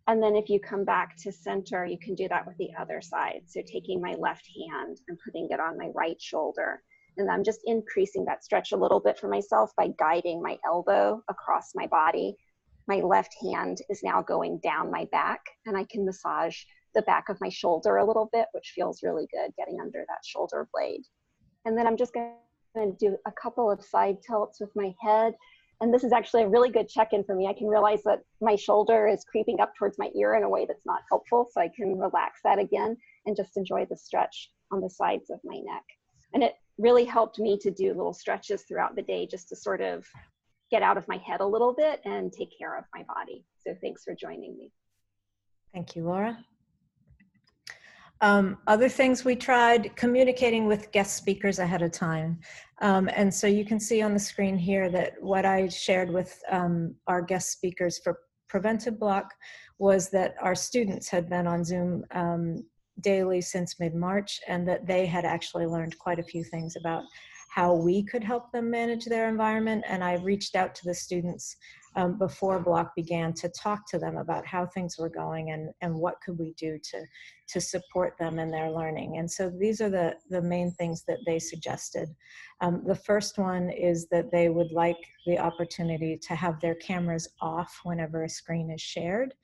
And then if you come back to center, you can do that with the other side. So taking my left hand and putting it on my right shoulder. And I'm just increasing that stretch a little bit for myself by guiding my elbow across my body. My left hand is now going down my back, and I can massage the back of my shoulder a little bit, which feels really good, getting under that shoulder blade. And then I'm just going to do a couple of side tilts with my head. And this is actually a really good check-in for me. I can realize that my shoulder is creeping up towards my ear in a way that's not helpful, so I can relax that again and just enjoy the stretch on the sides of my neck. And it really helped me to do little stretches throughout the day just to sort of get out of my head a little bit and take care of my body. So thanks for joining me. Thank you, Laura. Other things we tried, communicating with guest speakers ahead of time. And so you can see on the screen here that what I shared with our guest speakers for Preventive Block was that our students had been on Zoom daily since mid-March, and that they had actually learned quite a few things about how we could help them manage their environment. And I reached out to the students before block began to talk to them about how things were going and what could we do to support them in their learning. And so these are the main things that they suggested. The first one is that they would like the opportunity to have their cameras off whenever a screen is shared.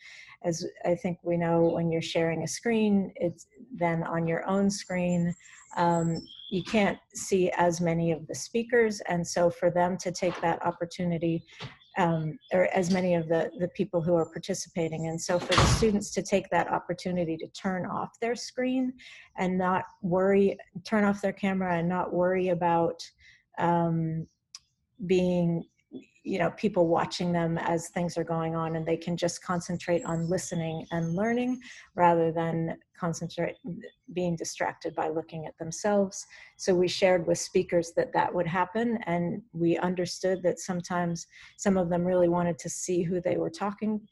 As I think we know, when you're sharing a screen, it's then on your own screen, you can't see as many of the speakers. And so for them to take that opportunity, or as many of the people who are participating. And so for the students to take that opportunity to turn off their screen and not worry, turn off their camera and not worry about being, people watching them as things are going on, and they can just concentrate on listening and learning rather than being distracted by looking at themselves. So we shared with speakers that that would happen, and we understood that sometimes some of them really wanted to see who they were talking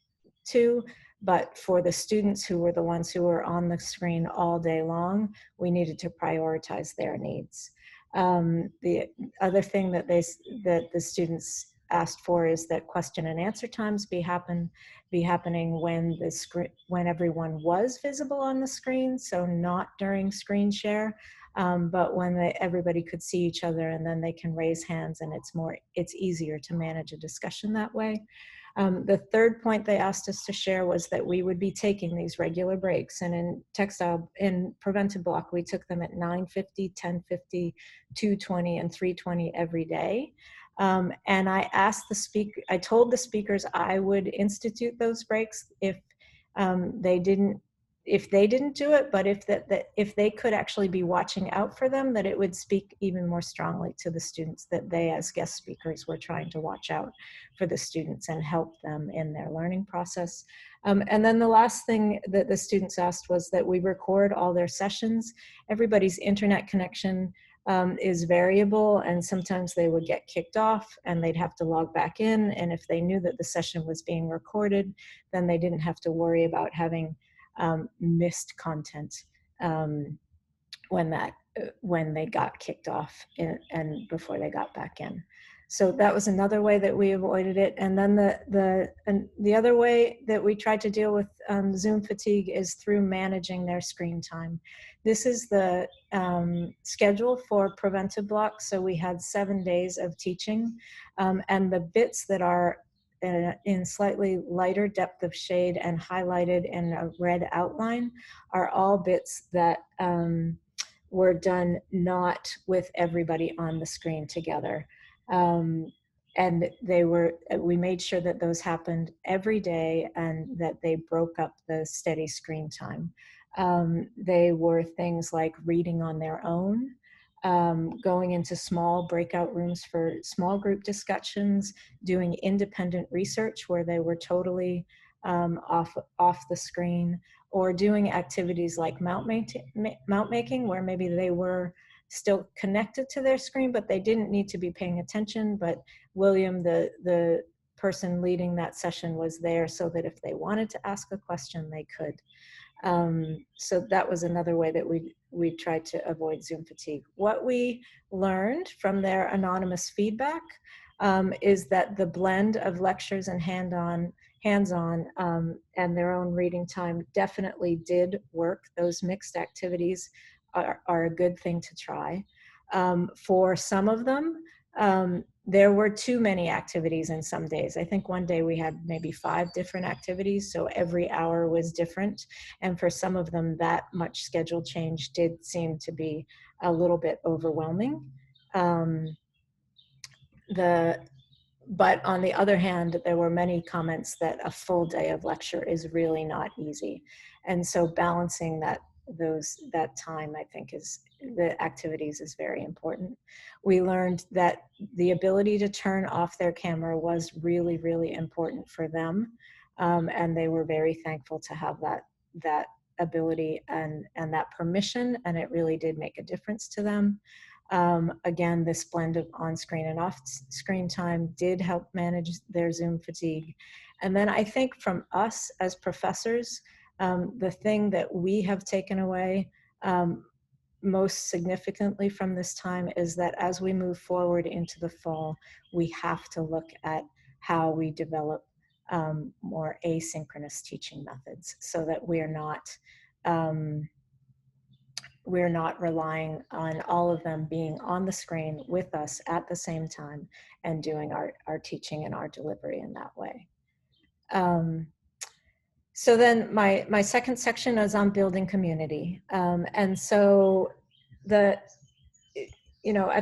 to, but for the students who were the ones who were on the screen all day long, we needed to prioritize their needs. The other thing that the students asked for is that question and answer times be happening when everyone was visible on the screen, so not during screen share, but when everybody could see each other, and then they can raise hands, and it's easier to manage a discussion that way. The third point they asked us to share was that we would be taking these regular breaks, and in Preventive Block, we took them at 9:50, 10:50, 2:20, and 3:20 every day. And I told the speakers I would institute those breaks if they didn't do it, but if they could actually be watching out for them, that it would speak even more strongly to the students that they, as guest speakers, were trying to watch out for the students and help them in their learning process. And then the last thing that the students asked was that we record all their sessions. Everybody's internet connection is variable, and sometimes they would get kicked off and they'd have to log back in. And if they knew that the session was being recorded, then they didn't have to worry about having missed content when they got kicked off and before they got back in. So that was another way that we avoided it. And then the other way that we tried to deal with Zoom fatigue is through managing their screen time. This is the schedule for Preventive Block. So we had 7 days of teaching, and the bits that are in slightly lighter depth of shade and highlighted in a red outline are all bits that were done not with everybody on the screen together. And we made sure that those happened every day and that they broke up the steady screen time. They were things like reading on their own, going into small breakout rooms for small group discussions, doing independent research where they were totally off the screen, or doing activities like mount making, where maybe they were still connected to their screen, but they didn't need to be paying attention. But William, the person leading that session, was there so that if they wanted to ask a question, they could. So that was another way that we tried to avoid Zoom fatigue. What we learned from their anonymous feedback is that the blend of lectures and hands-on and their own reading time definitely did work. Those mixed activities are a good thing to try. For some of them, there were too many activities in some days. I think one day we had maybe 5 different activities, so every hour was different. And for some of them, that much schedule change did seem to be a little bit overwhelming. But on the other hand, there were many comments that a full day of lecture is really not easy. And so balancing that time, I think, the activities is very important. We learned that the ability to turn off their camera was really, really important for them. and they were very thankful to have that ability and that permission, and it really did make a difference to them. Again, this blend of on-screen and off-screen time did help manage their Zoom fatigue. And then I think from us as professors, the thing that we have taken away most significantly from this time is that as we move forward into the fall, we have to look at how we develop more asynchronous teaching methods, so that we're not relying on all of them being on the screen with us at the same time and doing our teaching and our delivery in that way. So then my second section is on building community. And so at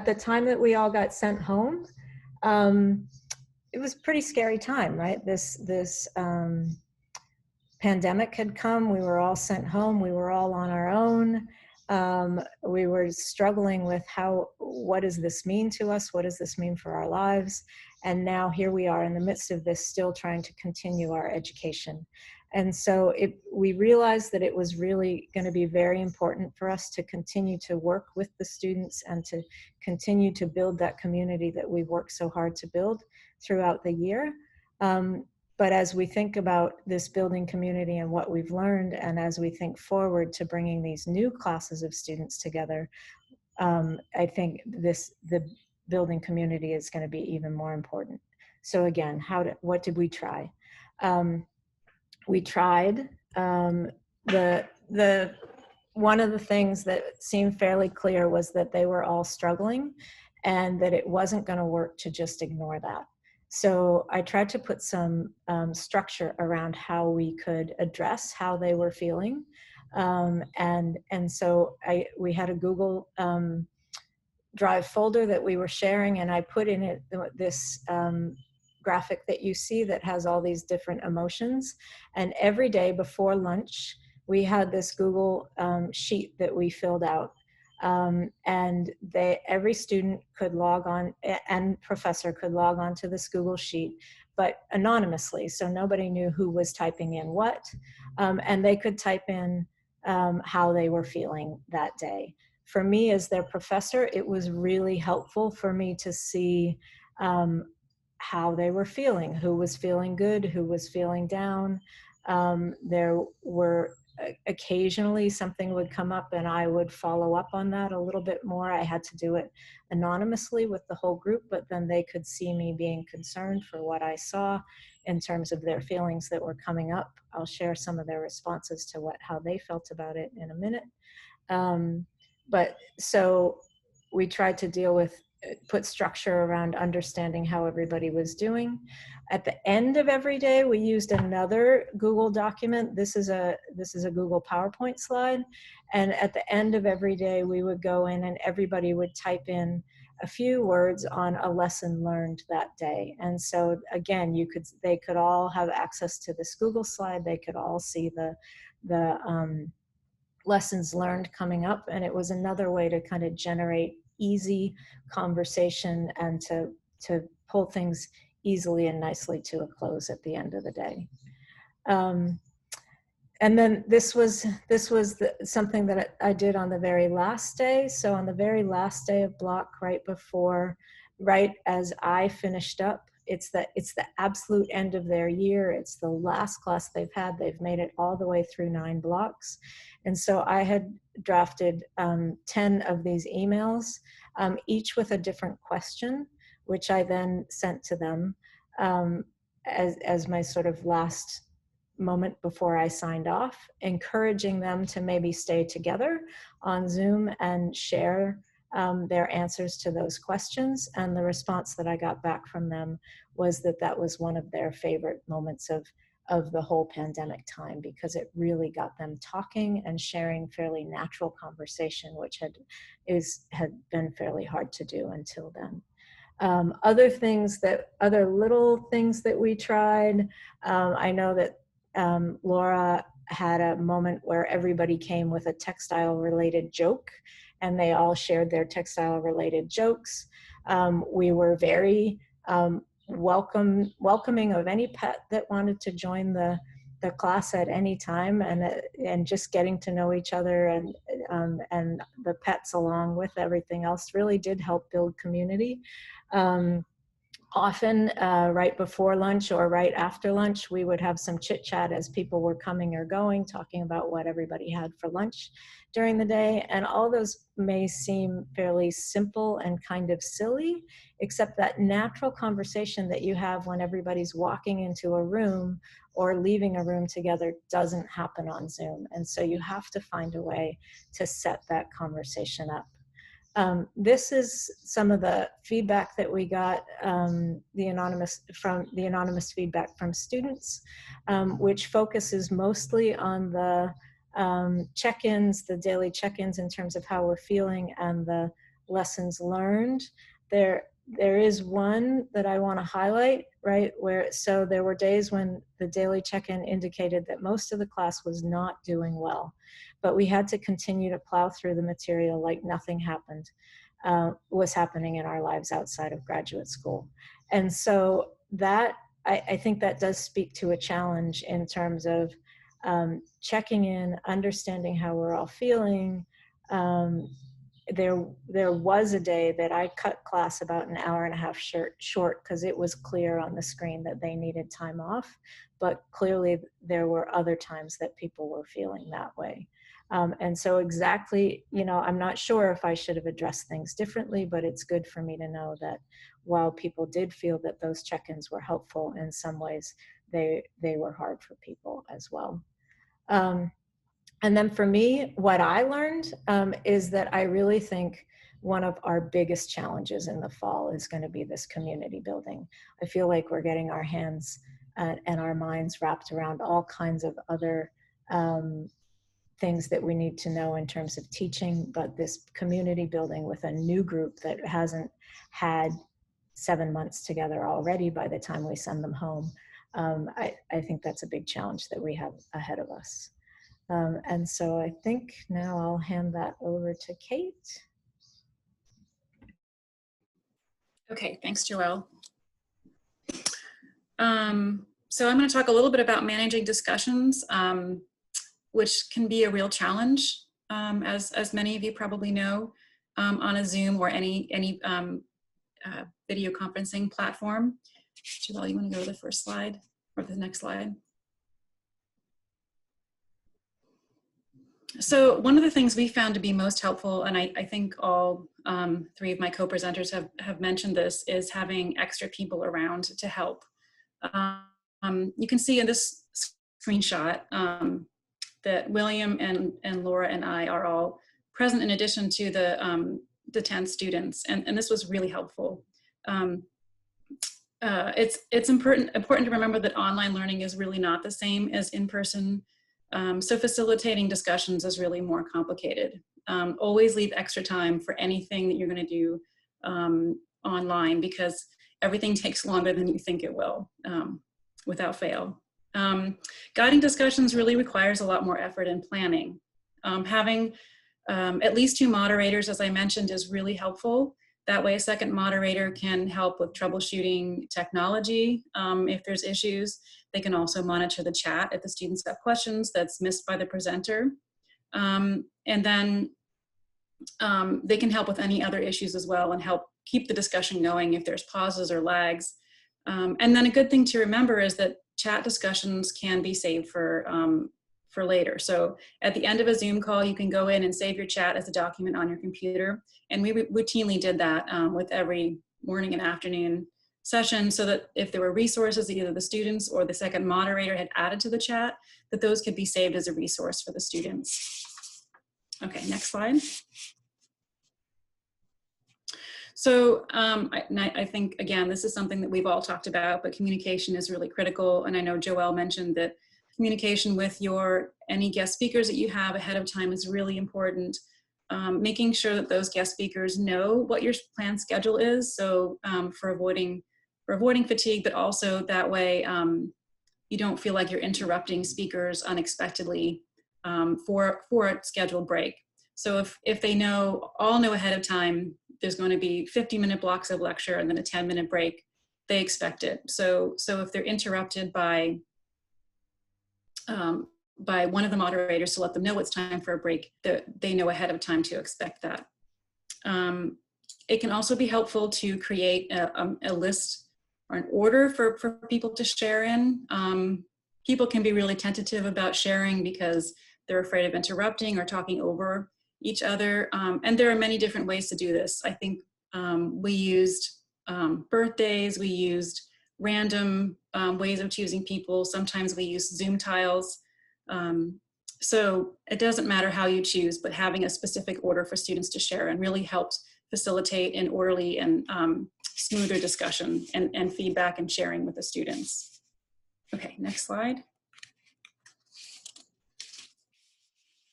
the time that we all got sent home, it was a pretty scary time, right? This pandemic had come, we were all sent home, we were all on our own. We were struggling with what does this mean to us? What does this mean for our lives? And now here we are in the midst of this, still trying to continue our education. And so we realized that it was really going to be very important for us to continue to work with the students and to continue to build that community that we've worked so hard to build throughout the year. But as we think about this building community and what we've learned, and as we think forward to bringing these new classes of students together, I think the building community is going to be even more important. So again, what did we try? We tried one of the things that seemed fairly clear was that they were all struggling, and that it wasn't going to work to just ignore that. So I tried to put some structure around how we could address how they were feeling. And so we had a Google Drive folder that we were sharing, and I put in it this graphic that you see that has all these different emotions. And every day before lunch, we had this Google sheet that we filled out. And every student could log on, and professor could log on to this Google sheet, but anonymously, so nobody knew who was typing in what, and they could type in how they were feeling that day. For me as their professor, it was really helpful for me to see how they were feeling, who was feeling good, who was feeling down. There were occasionally something would come up and I would follow up on that a little bit more. I had to do it anonymously with the whole group, but then they could see me being concerned for what I saw in terms of their feelings that were coming up. I'll share some of their responses to how they felt about it in a minute. But so we tried to put structure around understanding how everybody was doing. At the end of every day, we used another Google document. This is a Google PowerPoint slide. And at the end of every day, we would go in and everybody would type in a few words on a lesson learned that day. And so again, they could all have access to this Google slide. They could all see the lessons learned coming up. And it was another way to kind of generate easy conversation and to pull things easily and nicely to a close at the end of the day. And then this was something that I did on the very last day. So on the very last day of block, right as I finished up, it's the absolute end of their year. It's the last class they've had. They've made it all the way through 9 blocks. And so I had drafted 10 of these emails, each with a different question, which I then sent to them as my sort of last moment before I signed off, encouraging them to maybe stay together on Zoom and share their answers to those questions. And the response that I got back from them was that was one of their favorite moments of the whole pandemic time, because it really got them talking and sharing fairly natural conversation, which had been fairly hard to do until then. Other little things that we tried, I know that Laura had a moment where everybody came with a textile related joke, and they all shared their textile related jokes. We were very welcoming of any pet that wanted to join the class at any time, and just getting to know each other and the pets along with everything else really did help build community. Often right before lunch or right after lunch, we would have some chit chat as people were coming or going, talking about what everybody had for lunch during the day. And all those may seem fairly simple and kind of silly, except that natural conversation that you have when everybody's walking into a room or leaving a room together doesn't happen on Zoom. And so you have to find a way to set that conversation up. This is some of the feedback that we got, the anonymous feedback from students, which focuses mostly on the check-ins, the daily check-ins in terms of how we're feeling and the lessons learned. There is one that I want to highlight, right, so there were days when the daily check-in indicated that most of the class was not doing well, but we had to continue to plow through the material like nothing was happening in our lives outside of graduate school. And so that, I think that does speak to a challenge in terms of checking in, understanding how we're all feeling. There was a day that I cut class about an hour and a half short because it was clear on the screen that they needed time off, but clearly there were other times that people were feeling that way. And so exactly, I'm not sure if I should have addressed things differently, but it's good for me to know that while people did feel that those check-ins were helpful in some ways, they were hard for people as well. And then for me, what I learned is that I really think one of our biggest challenges in the fall is going to be this community building. I feel like we're getting our hands and our minds wrapped around all kinds of other things that we need to know in terms of teaching, but this community building with a new group that hasn't had 7 months together already by the time we send them home, I think that's a big challenge that we have ahead of us. And so I think now I'll hand that over to Kate. Okay, thanks, Joelle. So I'm going to talk a little bit about managing discussions, which can be a real challenge, as many of you probably know, on a Zoom or any video conferencing platform. Joelle, you want to go to the first slide or the next slide? So one of the things we found to be most helpful, and I think all three of my co-presenters have mentioned this, is having extra people around to help. You can see in this screenshot that William and Laura and I are all present in addition to the 10 students, and this was really helpful. It's important to remember that online learning is really not the same as in-person. So facilitating discussions is really more complicated. Always leave extra time for anything that you're going to do online, because everything takes longer than you think it will, without fail. Guiding discussions really requires a lot more effort and planning. Having at least 2 moderators, as I mentioned, is really helpful. That way a second moderator can help with troubleshooting technology. If there's issues, they can also monitor the chat if the students have questions that's missed by the presenter. And then they can help with any other issues as well and help keep the discussion going if there's pauses or lags. And then a good thing to remember is that chat discussions can be saved for later. So at the end of a Zoom call, you can go in and save your chat as a document on your computer. And we routinely did that with every morning and afternoon session, so that if there were resources that either the students or the second moderator had added to the chat, that those could be saved as a resource for the students. Okay, next slide. So I think, again, this is something that we've all talked about, but communication is really critical. And I know Joelle mentioned that communication with any guest speakers that you have ahead of time is really important. Making sure that those guest speakers know what your planned schedule is, so for avoiding fatigue, but also that way you don't feel like you're interrupting speakers unexpectedly for a scheduled break. So if they all know ahead of time there's going to be 50-minute blocks of lecture and then a 10-minute break, they expect it. So if they're interrupted by one of the moderators to let them know it's time for a break, they know ahead of time to expect that. It can also be helpful to create a list or an order for people to share in. People can be really tentative about sharing because they're afraid of interrupting or talking over each other. And there are many different ways to do this. I think we used birthdays, we used random ways of choosing people. Sometimes we use Zoom tiles. So it doesn't matter how you choose, but having a specific order for students to share and really helps facilitate an orderly and smoother discussion and feedback and sharing with the students. Okay, next slide.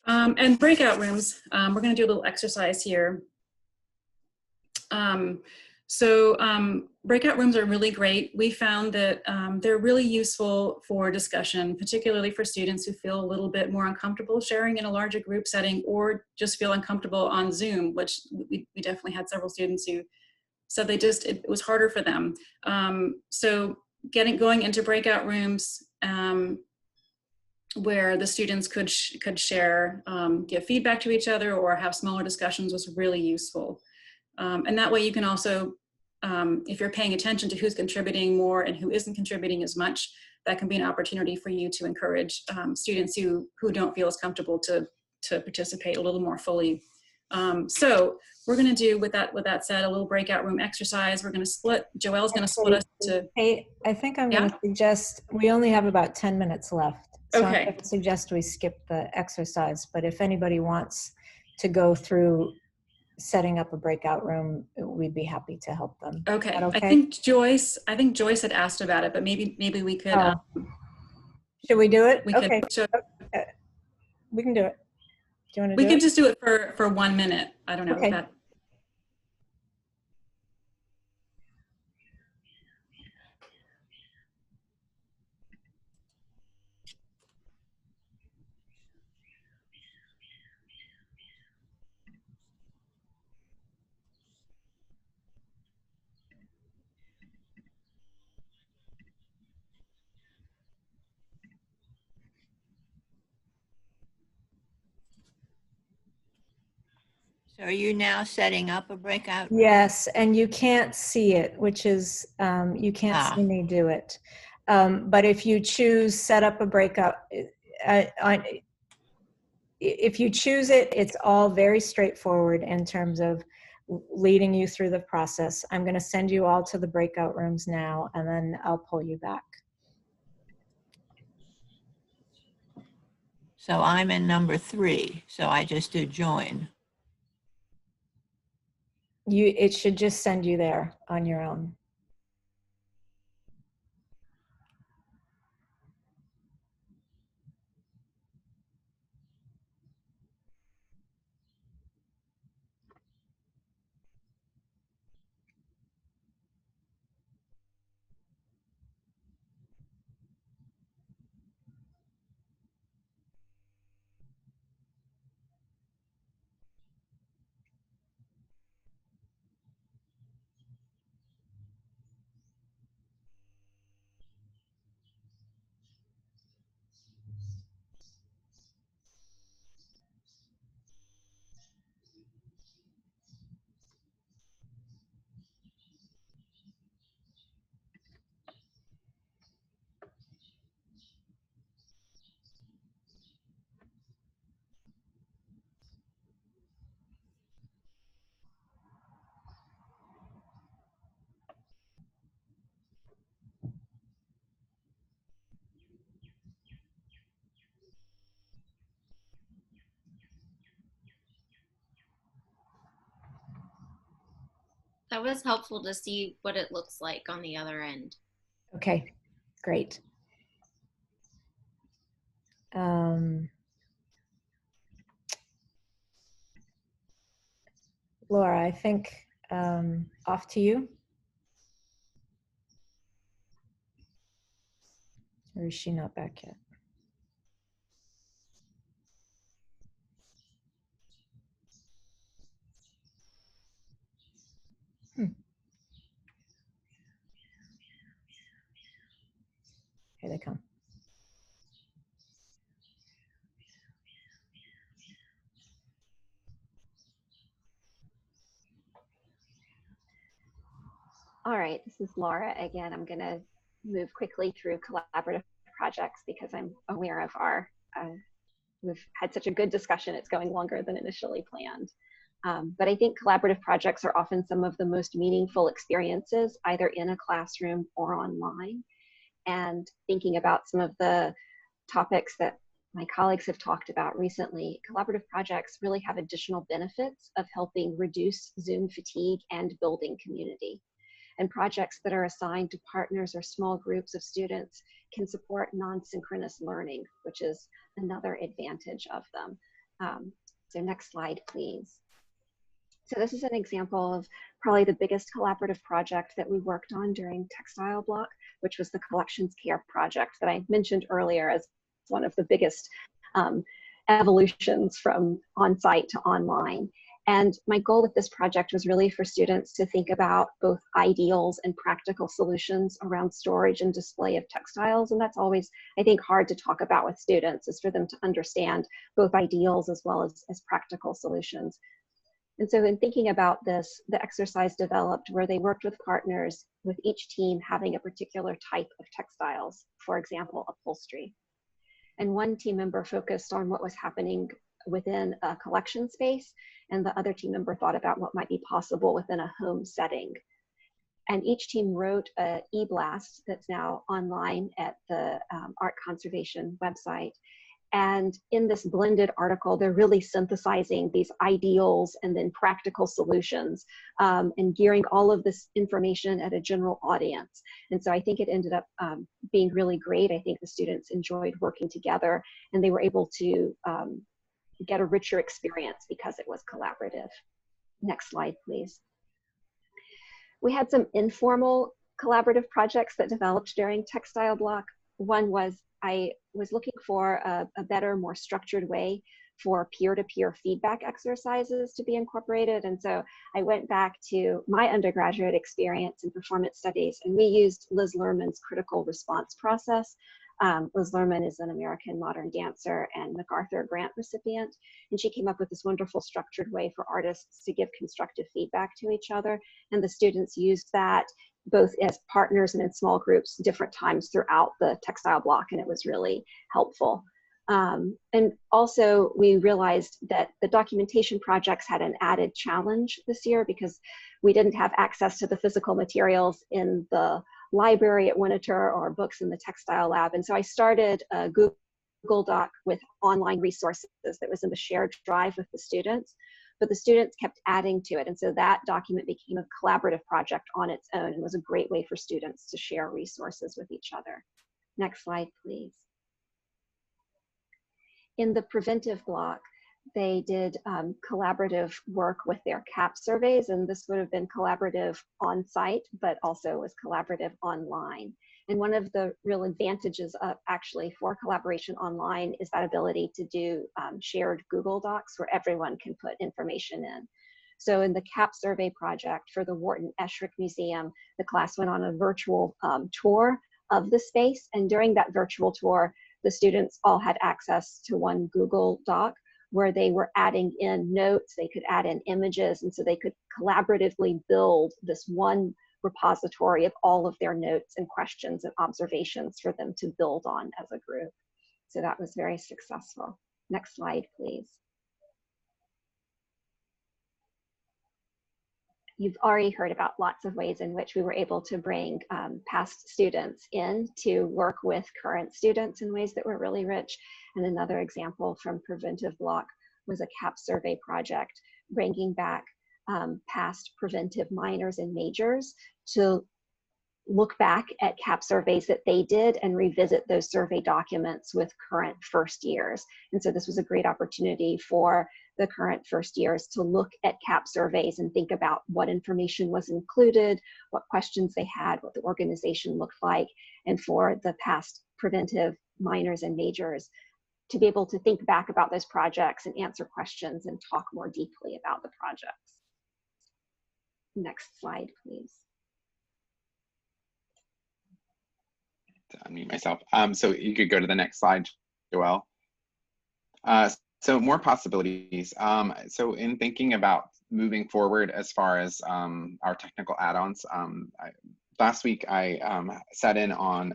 And breakout rooms, we're going to do a little exercise here. Breakout rooms are really great. We found that they're really useful for discussion, particularly for students who feel a little bit more uncomfortable sharing in a larger group setting or just feel uncomfortable on Zoom, which we definitely had several students who said it was harder for them. So going into breakout rooms where the students could share, give feedback to each other or have smaller discussions was really useful. And that way you can also, if you're paying attention to who's contributing more and who isn't contributing as much, that can be an opportunity for you to encourage students who don't feel as comfortable to participate a little more fully. So we're going to do, with that said, a little breakout room exercise. We're going to split, Joelle's going to split us to. Hey, I think I'm going to suggest, we only have about 10 minutes left. So Okay. I'm going to suggest we skip the exercise, but if anybody wants to go through setting up a breakout room, we'd be happy to help them. Okay. Okay? I think Joyce had asked about it, but maybe we could. Should we do it? We Okay. could. We can do it. Do you want to do it? We could just do it for 1 minute. I don't know. Okay. That. So are you now setting up a breakout room? Yes, and you can't see it, which is, you can't see me do it. But if you choose set up a breakout, if you choose it, it's all very straightforward in terms of leading you through the process. I'm going to send you all to the breakout rooms now, and then I'll pull you back. So I'm in number 3, so I just do join. It should just send you there on your own. That was helpful to see what it looks like on the other end. Okay, great. Laura, I think off to you. Or is she not back yet? come. All right, this is Laura again. I'm going to move quickly through collaborative projects because I'm aware of we've had such a good discussion, it's going longer than initially planned. But I think collaborative projects are often some of the most meaningful experiences, either in a classroom or online. And thinking about some of the topics that my colleagues have talked about recently, collaborative projects really have additional benefits of helping reduce Zoom fatigue and building community. And projects that are assigned to partners or small groups of students can support non-synchronous learning, which is another advantage of them. So next slide, please. So this is an example of probably the biggest collaborative project that we worked on during Textile Block, which was the Collections Care project that I mentioned earlier as one of the biggest evolutions from on-site to online. And my goal with this project was really for students to think about both ideals and practical solutions around storage and display of textiles. And that's always, I think, hard to talk about with students, is for them to understand both ideals as well as practical solutions. And so in thinking about this, the exercise developed where they worked with partners, with each team having a particular type of textiles, for example, upholstery. And one team member focused on what was happening within a collection space, and the other team member thought about what might be possible within a home setting. And each team wrote an e-blast that's now online at the Art Conservation website. And in this blended article, they're really synthesizing these ideals and then practical solutions, and gearing all of this information at a general audience. And so I think it ended up being really great. I think the students enjoyed working together, and they were able to get a richer experience because it was collaborative. Next slide, please. We had some informal collaborative projects that developed during Textile Block. One was, I was looking for a better, more structured way for peer-to-peer feedback exercises to be incorporated. And so I went back to my undergraduate experience in performance studies, and we used Liz Lerman's critical response process. Liz Lerman is an American modern dancer and MacArthur Grant recipient, and she came up with this wonderful structured way for artists to give constructive feedback to each other. And the students used that both as partners and in small groups different times throughout the Textile Block, and it was really helpful. And also we realized that the documentation projects had an added challenge this year because we didn't have access to the physical materials in the library at Winterthur or books in the textile lab. And so I started a Google Doc with online resources that was in the shared drive with the students, but the students kept adding to it. And so that document became a collaborative project on its own and was a great way for students to share resources with each other. Next slide, please. In the preventive block, they did collaborative work with their CAP surveys, and this would have been collaborative on site, but also was collaborative online. And one of the real advantages actually for collaboration online is that ability to do shared Google Docs where everyone can put information in. So in the CAP survey project for the Wharton Esherick Museum, the class went on a virtual tour of the space, and during that virtual tour, the students all had access to one Google Doc where they were adding in notes, they could add in images, and so they could collaboratively build this one repository of all of their notes and questions and observations for them to build on as a group. So that was very successful. Next slide, please. You've already heard about lots of ways in which we were able to bring past students in to work with current students in ways that were really rich. And another example from Preventive Block was a CAP survey project, bringing back past preventive minors and majors to look back at CAP surveys that they did and revisit those survey documents with current first years. And so this was a great opportunity for the current first years to look at CAP surveys and think about what information was included, what questions they had, what the organization looked like, and for the past preventive minors and majors to be able to think back about those projects and answer questions and talk more deeply about the projects. Next slide, please. unmute myself. So you could go to the next slide, Joelle. So more possibilities. So in thinking about moving forward as far as our technical add-ons, last week I sat in on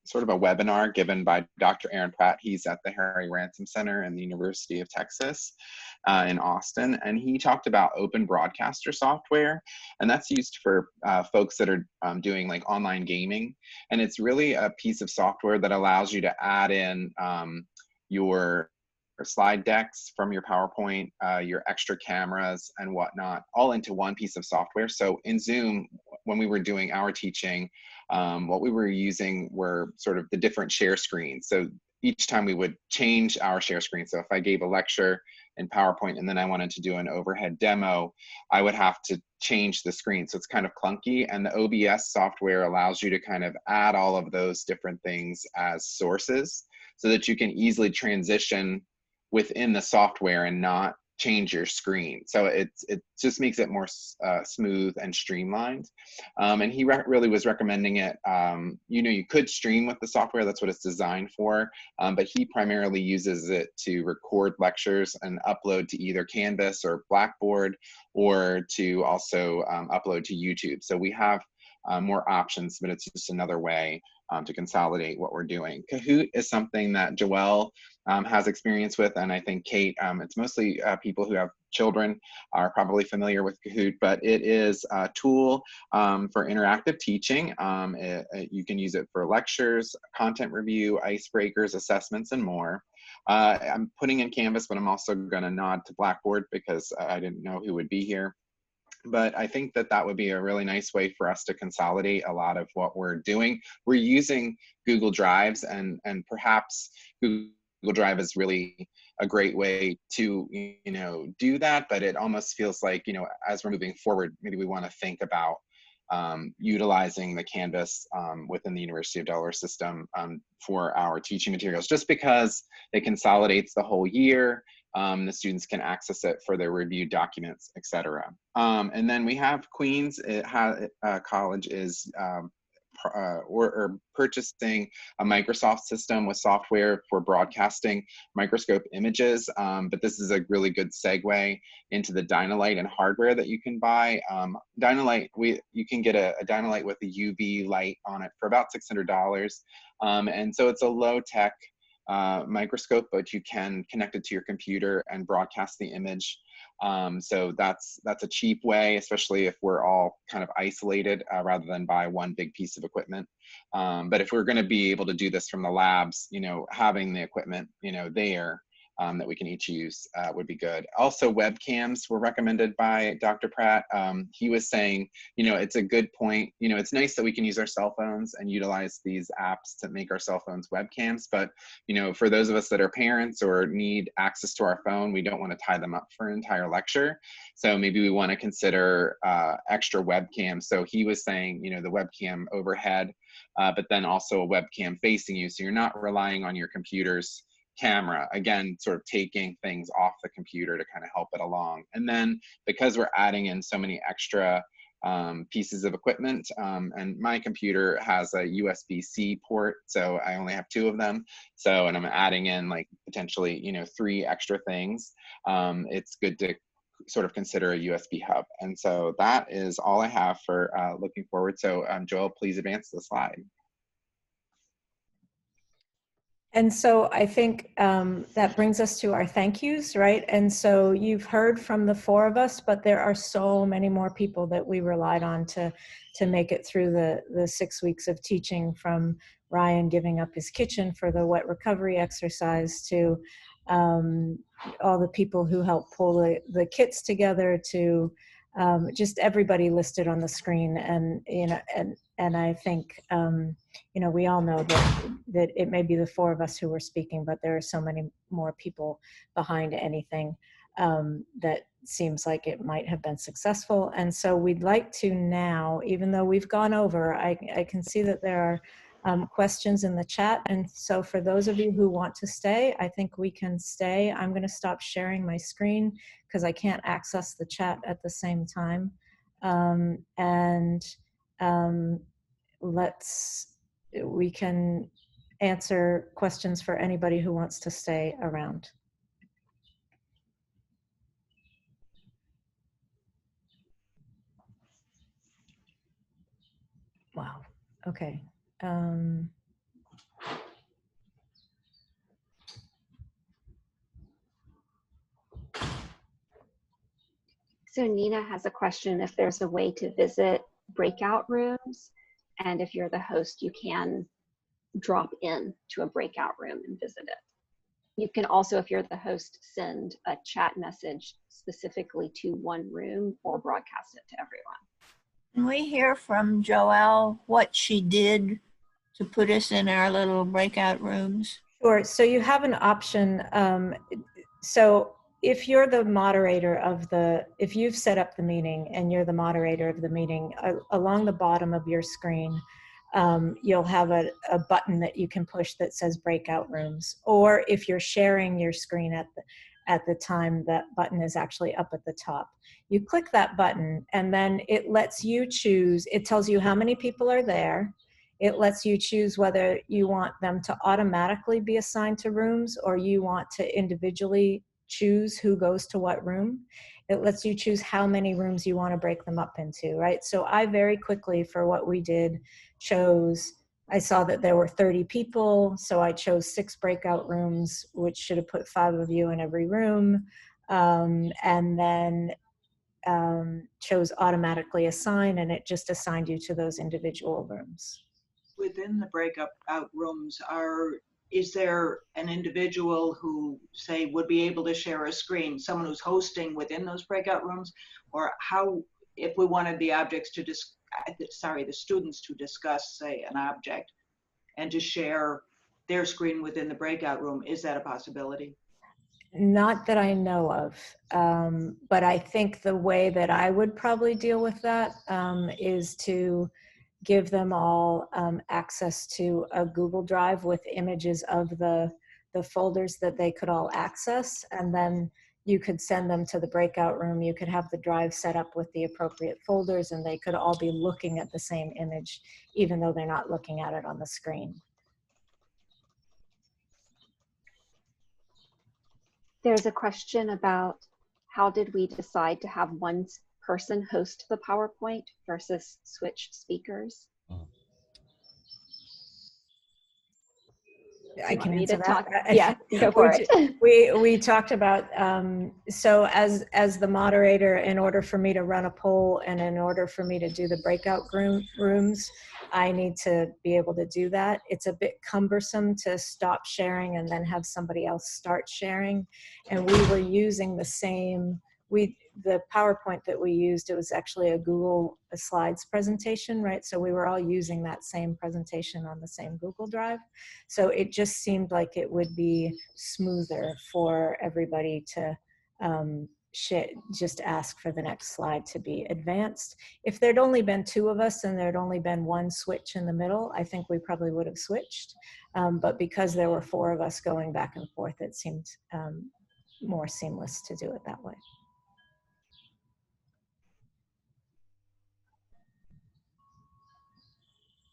sort of a webinar given by Dr. Aaron Pratt. He's at the Harry Ransom Center in the University of Texas in Austin, and he talked about open broadcaster software, and that's used for folks that are doing like online gaming, and it's really a piece of software that allows you to add in your slide decks from your PowerPoint, your extra cameras and whatnot, all into one piece of software. So in Zoom, when we were doing our teaching, what we were using were sort of the different share screens. So each time we would change our share screen. So if I gave a lecture in PowerPoint and then I wanted to do an overhead demo, I would have to change the screen. So it's kind of clunky, and the OBS software allows you to kind of add all of those different things as sources so that you can easily transition within the software and not change your screen. So it just makes it more smooth and streamlined. And he really was recommending it. You know, you could stream with the software, that's what it's designed for, but he primarily uses it to record lectures and upload to either Canvas or Blackboard, or to also upload to YouTube. So we have more options, but it's just another way to consolidate what we're doing. Kahoot is something that Joelle has experience with, and I think Kate, it's mostly people who have children are probably familiar with Kahoot, but it is a tool for interactive teaching. You can use it for lectures, content review, icebreakers, assessments, and more. I'm putting in Canvas, but I'm also gonna nod to Blackboard because I didn't know who would be here. But I think that that would be a really nice way for us to consolidate a lot of what we're doing. We're using Google Drives, and perhaps Google Drive is really a great way to, you know, do that, but it almost feels like, you know, as we're moving forward, maybe we want to think about utilizing the Canvas within the University of Delaware system for our teaching materials, just because it consolidates the whole year. The students can access it for their reviewed documents, etc. And then we have Queens College is or purchasing a Microsoft system with software for broadcasting microscope images. But this is a really good segue into the Dynalite and hardware that you can buy. Dynalite, you can get a Dynalite with a UV light on it for about $600. And so it's a low-tech microscope, but you can connect it to your computer and broadcast the image. So that's a cheap way, especially if we're all kind of isolated rather than buy one big piece of equipment. But if we're going to be able to do this from the labs, you know, having the equipment, you know, there that we can each use would be good. Also, webcams were recommended by Dr. Pratt. He was saying, you know, it's a good point. You know, it's nice that we can use our cell phones and utilize these apps to make our cell phones webcams. But, you know, for those of us that are parents or need access to our phone, we don't want to tie them up for an entire lecture. So maybe we want to consider extra webcams. So he was saying, you know, the webcam overhead, but then also a webcam facing you. So you're not relying on your computer's camera, again, sort of taking things off the computer to kind of help it along. And then because we're adding in so many extra pieces of equipment, and my computer has a USB-C port, so I only have 2 of them. So, and I'm adding in like potentially, you know, 3 extra things. It's good to sort of consider a USB hub. And so that is all I have for looking forward. So Joel, please advance the slide. And so I think that brings us to our thank yous, right? And so you've heard from the 4 of us, but there are so many more people that we relied on to make it through the 6 weeks of teaching, from Ryan giving up his kitchen for the wet recovery exercise to all the people who helped pull the kits together, to just everybody listed on the screen. And, you know, and I think, you know, we all know that it may be the 4 of us who were speaking, but there are so many more people behind anything that seems like it might have been successful. And so we'd like to now, even though we've gone over, I can see that there are questions in the chat. And so for those of you who want to stay, I think we can stay. I'm going to stop sharing my screen because I can't access the chat at the same time. Let's we can answer questions for anybody who wants to stay around. Wow. Okay. So Nina has a question if there's a way to visit breakout rooms, and if you're the host, you can drop in to a breakout room and visit it. You can also, if you're the host, send a chat message specifically to one room or broadcast it to everyone. Can we hear from Joelle what she did to put us in our little breakout rooms? Sure. So you have an option. So if you're the moderator of if you've set up the meeting and you're the moderator of the meeting, along the bottom of your screen, you'll have a button that you can push that says breakout rooms. Or if you're sharing your screen at the time, that button is actually up at the top. You click that button and then it lets you choose. It tells you how many people are there. It lets you choose whether you want them to automatically be assigned to rooms or you want to individually choose who goes to what room. It lets you choose how many rooms you want to break them up into, right? So I very quickly, for what we did, I saw that there were 30 people, so I chose 6 breakout rooms, which should have put 5 of you in every room, and then chose automatically assign, and it just assigned you to those individual rooms. Within the breakout rooms, is there an individual who, say, would be able to share a screen, someone who's hosting within those breakout rooms? Or how, if we wanted the objects to the students to discuss, say, an object and to share their screen within the breakout room, is that a possibility? Not that I know of, but I think the way that I would probably deal with that is to give them all access to a Google Drive with images of the folders that they could all access, and then you could send them to the breakout room. You could have the drive set up with the appropriate folders, and they could all be looking at the same image, even though they're not looking at it on the screen. There's a question about how did we decide to have one person host the PowerPoint versus switch speakers? I can answer that. Yeah, go for it. We talked about, so as the moderator, in order for me to run a poll and in order for me to do the breakout rooms, I need to be able to do that. It's a bit cumbersome to stop sharing and then have somebody else start sharing. And we were using the same, the PowerPoint that we used, it was actually a Google Slides presentation, right? So we were all using that same presentation on the same Google Drive. So it just seemed like it would be smoother for everybody to just ask for the next slide to be advanced. If there'd only been 2 of us and there'd only been 1 switch in the middle, I think we probably would have switched. But because there were 4 of us going back and forth, it seemed more seamless to do it that way.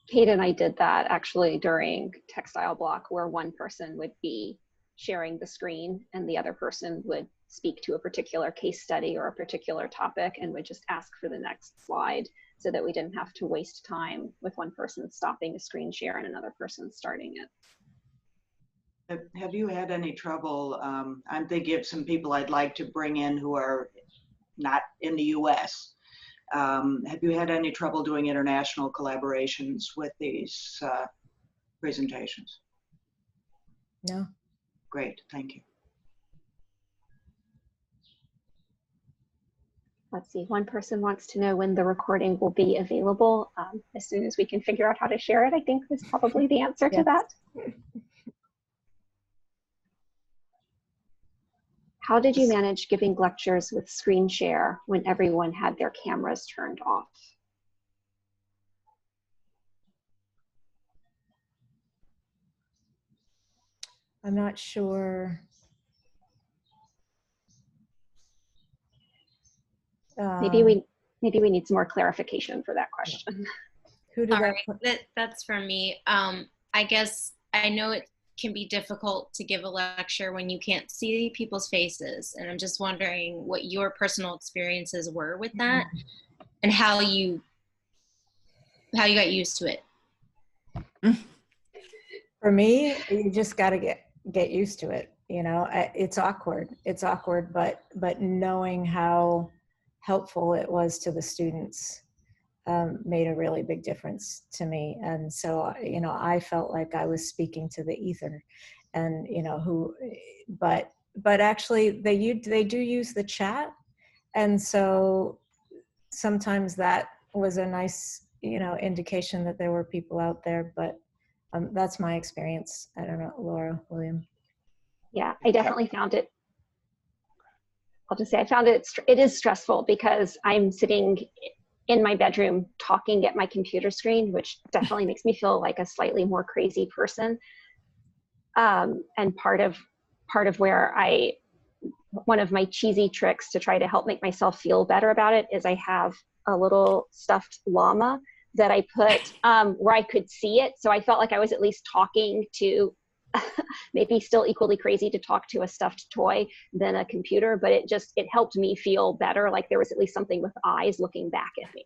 Kate and I did that actually during Textile Block, where one person would be sharing the screen and the other person would speak to a particular case study or a particular topic and would just ask for the next slide, so that we didn't have to waste time with one person stopping a screen share and another person starting it. Have you had any trouble? I'm thinking of some people I'd like to bring in who are not in the US. Have you had any trouble doing international collaborations with these presentations? No. Great, thank you. Let's see, one person wants to know when the recording will be available. As soon as we can figure out how to share it, I think is probably the answer to that. How did you manage giving lectures with screen share when everyone had their cameras turned off? I'm not sure. Maybe we need some more clarification for that question. Who did Sorry, that? that's from me. I guess I know it can be difficult to give a lecture when you can't see people's faces, and I'm just wondering what your personal experiences were with that and how you got used to it. For me, you just got to get used to it. You know, it's awkward. It's awkward, but knowing how helpful it was to the students made a really big difference to me. And so, you know, I felt like I was speaking to the ether, and you know, but actually they do use the chat, and so sometimes that was a nice, you know, indication that there were people out there. But that's my experience. I don't know, Laura, William. Yeah, I definitely found it. I'll just say I found it is stressful because I'm sitting in my bedroom talking at my computer screen, which definitely makes me feel like a slightly more crazy person. And part of where one of my cheesy tricks to try to help make myself feel better about it is I have a little stuffed llama that I put where I could see it. So I felt like I was at least talking to, maybe still equally crazy to talk to a stuffed toy than a computer, but it helped me feel better. Like there was at least something with eyes looking back at me.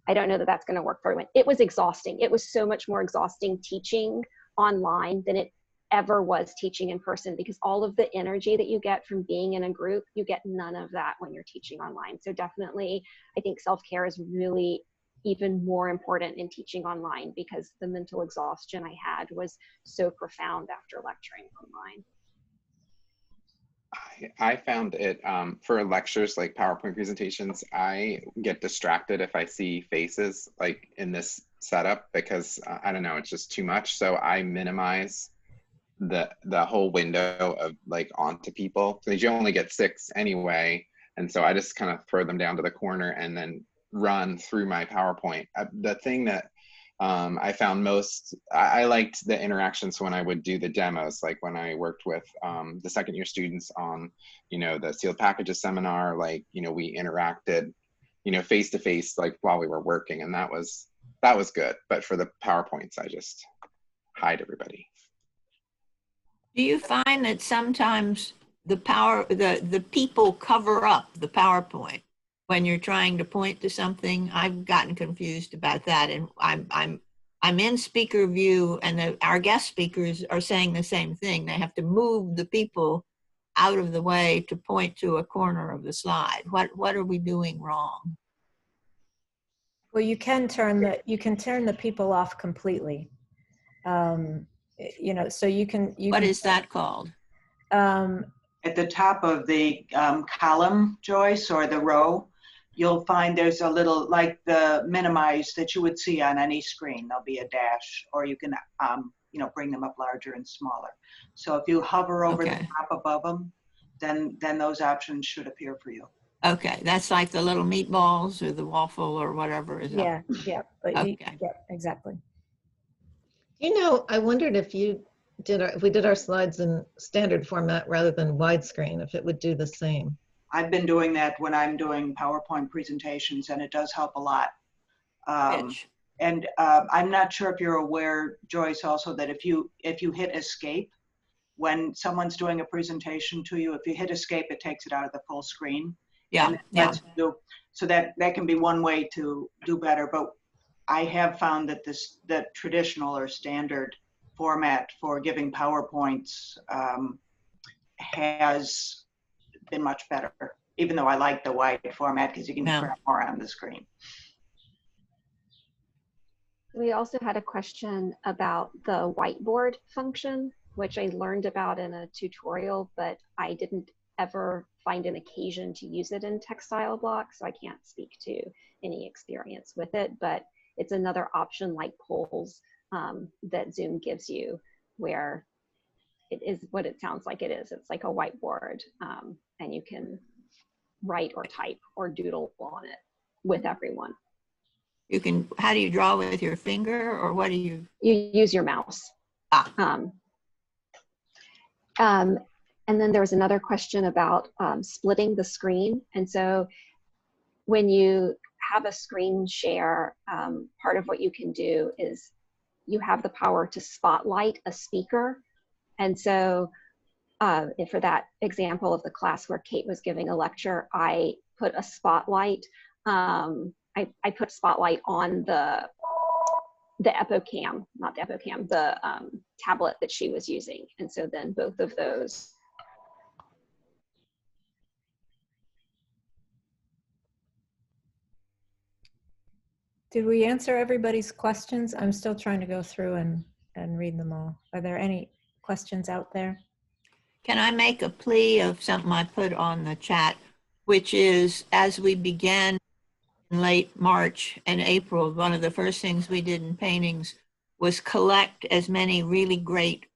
I don't know that that's going to work for everyone. It was exhausting. It was so much more exhausting teaching online than it ever was teaching in person, because all of the energy that you get from being in a group, you get none of that when you're teaching online. So definitely, I think self-care is really even more important in teaching online, because the mental exhaustion I had was so profound after lecturing online. I found it for lectures like PowerPoint presentations, I get distracted if I see faces like in this setup, because I don't know, it's just too much. So I minimize the whole window of like onto people, because you only get 6 anyway. And so I just kind of throw them down to the corner and then run through my PowerPoint. The thing that I found I liked the interactions when I would do the demos, like when I worked with the second year students on, you know, the sealed packages seminar, like, you know, we interacted, you know, face to face, like while we were working, and that was good. But for the PowerPoints, I just hide everybody. Do you find that sometimes the people cover up the PowerPoint when you're trying to point to something? I've gotten confused about that, and I'm in speaker view, and our guest speakers are saying the same thing. They have to move the people out of the way to point to a corner of the slide. What are we doing wrong? Well, you can turn the people off completely. You know, so you can. What is that called? At the top of the column, Joyce, or the row, you'll find there's a little, like the minimize that you would see on any screen. There'll be a dash, or you can, you know, bring them up larger and smaller. So if you hover over the top above them, then those options should appear for you. Okay, that's like the little meatballs or the waffle or whatever is yeah, up. yeah, but Okay. yeah, exactly. You know, I wondered if if we did our slides in standard format rather than widescreen, if it would do the same. I've been doing that when I'm doing PowerPoint presentations, and it does help a lot. And I'm not sure if you're aware, Joyce, also that if you hit escape, when someone's doing a presentation to you, if you hit escape, it takes it out of the full screen. Yeah, yeah. So that can be one way to do better. But I have found that that traditional or standard format for giving PowerPoints has been much better, even though I like the wide format because you can cram more on the screen. We also had a question about the whiteboard function, which I learned about in a tutorial, but I didn't ever find an occasion to use it in textile block, so I can't speak to any experience with it, but it's another option like polls that Zoom gives you, where it is what it sounds like it is. It's like a whiteboard, and you can write or type or doodle on it with everyone. You can, how do you draw with your finger, or what do you? You use your mouse. And then there was another question about splitting the screen. And so when you have a screen share, part of what you can do is you have the power to spotlight a speaker. And so for that example of the class where Kate was giving a lecture, I put a spotlight. I put spotlight on the EpoCam, not the EpoCam, the tablet that she was using. And so then both of those. Did we answer everybody's questions? I'm still trying to go through and read them all. Are there any questions out there? Can I make a plea of something I put on the chat, which is, as we began in late March and April, one of the first things we did in paintings was collect as many really great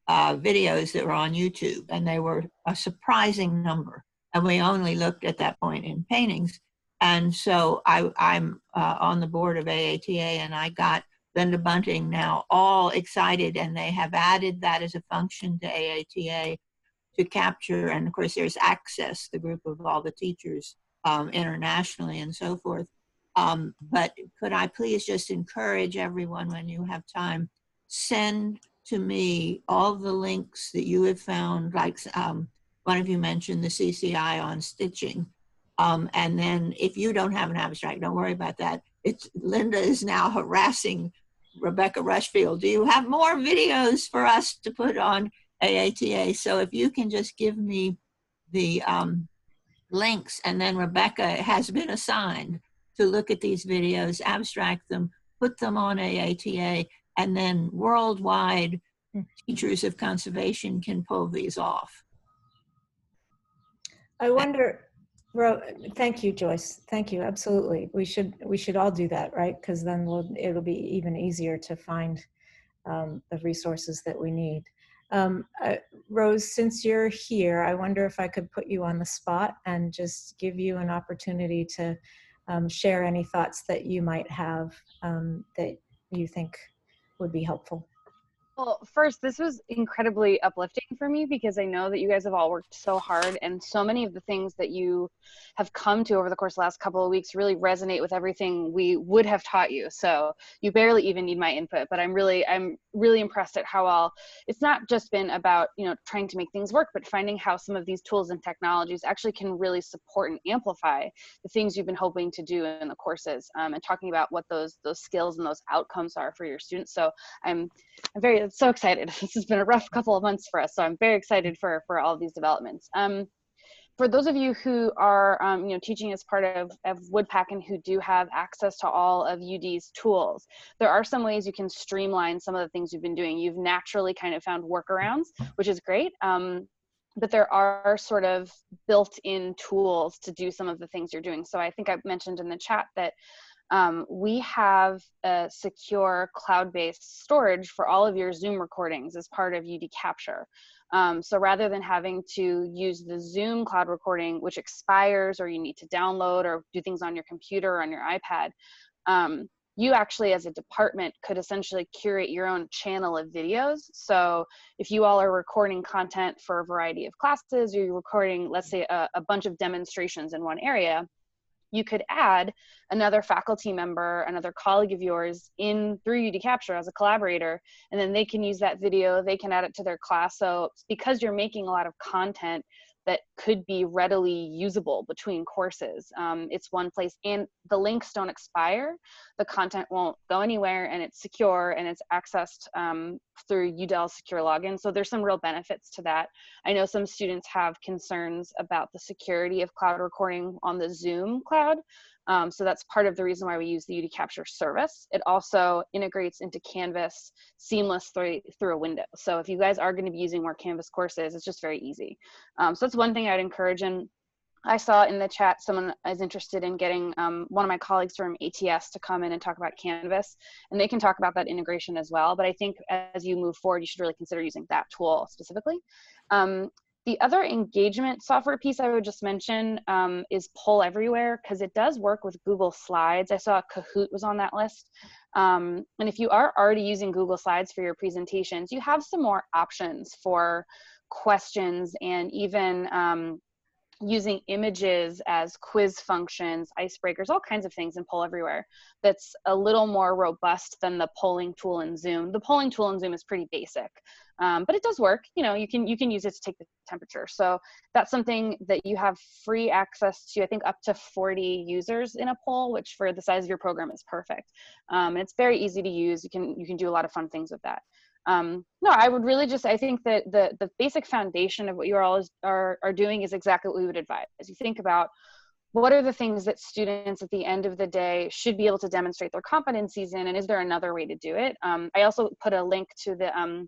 videos that were on YouTube, and they were a surprising number. And we only looked at that point in paintings. And so I'm on the board of AATA, and I got Linda Bunting now all excited, and they have added that as a function to AATA to capture. And of course, there's Access, the group of all the teachers internationally and so forth. But could I please just encourage everyone, when you have time, send to me all the links that you have found, like one of you mentioned the CCI on stitching. And then if you don't have an abstract, don't worry about that. Linda is now harassing Rebecca Rushfield. Do you have more videos for us to put on AATA? So if you can just give me the links, and then Rebecca has been assigned to look at these videos, abstract them, put them on AATA, and then worldwide teachers of conservation can pull these off. I wonder, thank you, Joyce. Thank you. Absolutely. We should all do that, right? Because then it'll be even easier to find the resources that we need. Rose, since you're here, I wonder if I could put you on the spot and just give you an opportunity to share any thoughts that you might have that you think would be helpful. Well, first, this was incredibly uplifting for me because I know that you guys have all worked so hard, and so many of the things that you have come to over the course of the last couple of weeks really resonate with everything we would have taught you. So you barely even need my input, but I'm really impressed at how well it's not just been about, trying to make things work, but finding how some of these tools and technologies actually can really support and amplify the things you've been hoping to do in the courses, and talking about what those skills and those outcomes are for your students. So I'm so excited. This has been a rough couple of months for us, so I'm very excited for all of these developments. For those of you who are teaching as part of WUDPAC and who do have access to all of UD's tools, there are some ways you can streamline some of the things you've been doing. You've naturally kind of found workarounds, which is great. But there are sort of built-in tools to do some of the things you're doing. So I think I've mentioned in the chat that we have a secure cloud-based storage for all of your Zoom recordings as part of UD Capture. So rather than having to use the Zoom cloud recording, which expires or you need to download or do things on your computer or on your iPad, you actually as a department could essentially curate your own channel of videos. So if you all are recording content for a variety of classes, or you're recording, let's say, a bunch of demonstrations in one area, you could add another faculty member, another colleague of yours in through UD Capture as a collaborator, and then they can use that video, they can add it to their class. So because you're making a lot of content that could be readily usable between courses, it's one place, and the links don't expire, the content won't go anywhere, and it's secure, and it's accessed through UDEL's secure login. So there's some real benefits to that. I know some students have concerns about the security of cloud recording on the Zoom cloud. So that's part of the reason why we use the UD Capture service. It also integrates into Canvas seamlessly through a window. So if you guys are going to be using more Canvas courses, it's just very easy. So that's one thing I'd encourage. And I saw in the chat someone is interested in getting one of my colleagues from ATS to come in and talk about Canvas, and they can talk about that integration as well. But I think as you move forward, you should really consider using that tool specifically. The other engagement software piece I would just mention is Poll Everywhere, because it does work with Google Slides. I saw Kahoot was on that list. And if you are already using Google Slides for your presentations, you have some more options for questions and even using images as quiz functions, icebreakers, all kinds of things in Poll Everywhere that's a little more robust than the polling tool in Zoom. The polling tool in Zoom is pretty basic, but it does work. You know, you can use it to take the temperature. So that's something that you have free access to, I think up to 40 users in a poll, which for the size of your program is perfect. And it's very easy to use. You can do a lot of fun things with that. No, I would really just, I think that the basic foundation of what you all are doing is exactly what we would advise. You think about what are the things that students at the end of the day should be able to demonstrate their competencies in, and is there another way to do it? I also put a link to the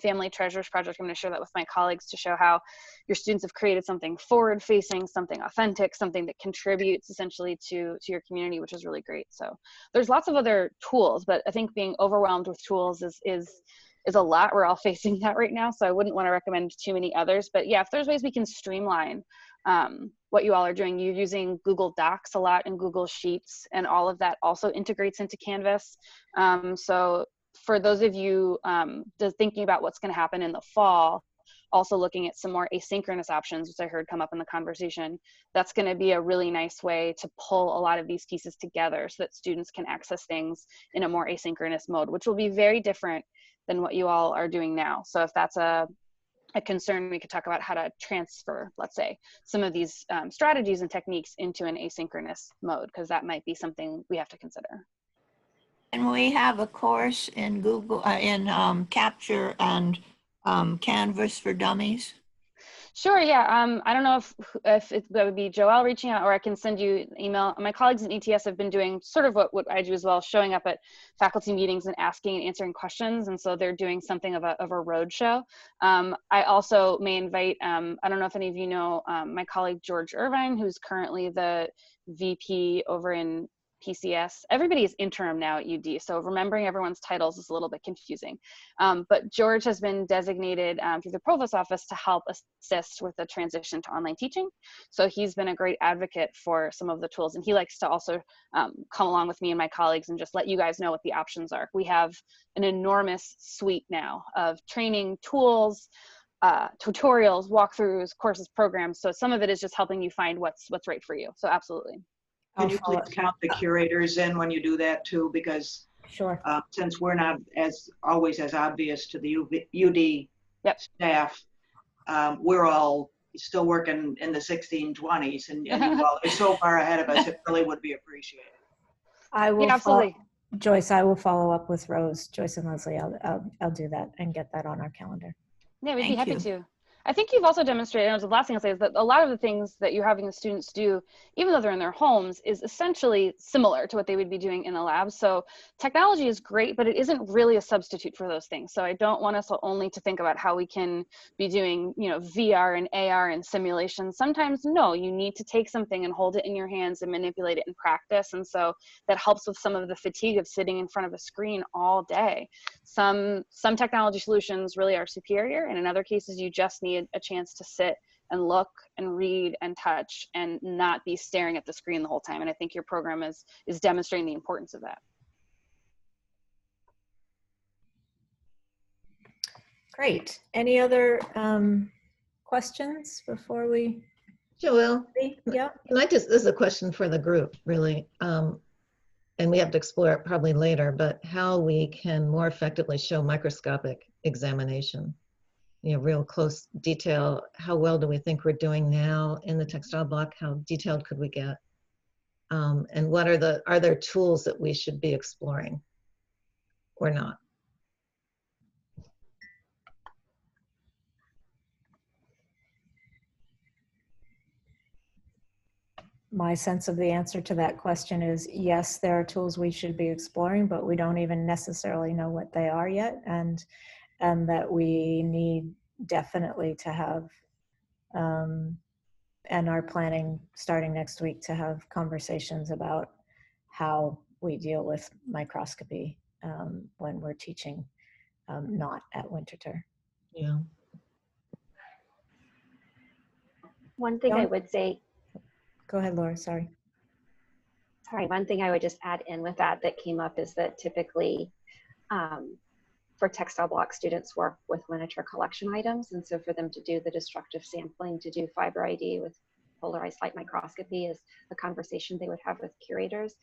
Family Treasures Project. I'm going to share that with my colleagues to show how your students have created something forward-facing, something authentic, something that contributes essentially to your community, which is really great. So there's lots of other tools, but I think being overwhelmed with tools is a lot. We're all facing that right now, so I wouldn't want to recommend too many others. But yeah, if there's ways we can streamline what you all are doing, you're using Google Docs a lot and Google Sheets, and all of that also integrates into Canvas. So for those of you just thinking about what's going to happen in the fall, also looking at some more asynchronous options, which I heard come up in the conversation, that's going to be a really nice way to pull a lot of these pieces together so that students can access things in a more asynchronous mode, which will be very different than what you all are doing now. So if that's a concern, we could talk about how to transfer, let's say, some of these strategies and techniques into an asynchronous mode, because that might be something we have to consider. And we have a course in Google, Capture and Canvas for Dummies. Sure, yeah. I don't know if that would be Joelle reaching out, or I can send you an email. My colleagues in ETS have been doing sort of what I do as well, showing up at faculty meetings and asking and answering questions. And so they're doing something of a road show. I also may invite, I don't know if any of you know my colleague George Irvine, who's currently the VP over in PCS. Everybody is interim now at UD, so remembering everyone's titles is a little bit confusing. But George has been designated through the Provost Office to help assist with the transition to online teaching. So he's been a great advocate for some of the tools, and he likes to also come along with me and my colleagues and just let you guys know what the options are. We have an enormous suite now of training tools, tutorials, walkthroughs, courses, programs. So some of it is just helping you find what's right for you. So absolutely. Can you please count the curators in when you do that too? Because Sure. Since we're not always as obvious to the UD staff, we're all still working in the 1620s, and you all are so far ahead of us. It really would be appreciated. I will. Yeah, absolutely. Joyce, I will follow up with Rose, Joyce and Leslie. I'll do that and get that on our calendar. Yeah, we'd be happy to. I think you've also demonstrated, and the last thing I'll say is that a lot of the things that you're having the students do, even though they're in their homes, is essentially similar to what they would be doing in the lab. So technology is great, but it isn't really a substitute for those things. So I don't want us only to think about how we can be doing, you know, VR and AR and simulation. Sometimes, no, you need to take something and hold it in your hands and manipulate it in practice. And so that helps with some of the fatigue of sitting in front of a screen all day. Some technology solutions really are superior, and in other cases, you just need a chance to sit and look and read and touch and not be staring at the screen the whole time. And I think your program is demonstrating the importance of that. Great. Any other questions before we? Joelle, Yeah. this is a question for the group, really. And we have to explore it probably later, but how we can more effectively show microscopic examination. You know, real close detail. How well do we think we're doing now in the textile block? How detailed could we get? And what are there tools that we should be exploring or not? My sense of the answer to that question is yes, there are tools we should be exploring, but we don't even necessarily know what they are yet, and that we need definitely to have, and are planning starting next week to have conversations about how we deal with microscopy when we're teaching not at Winterthur. Yeah. One thing I would say. Go ahead, Laura, sorry. Sorry, one thing I would just add in with that came up is that typically for textile block, students work with miniature collection items. And so for them to do the destructive sampling, to do fiber ID with polarized light microscopy is a conversation they would have with curators.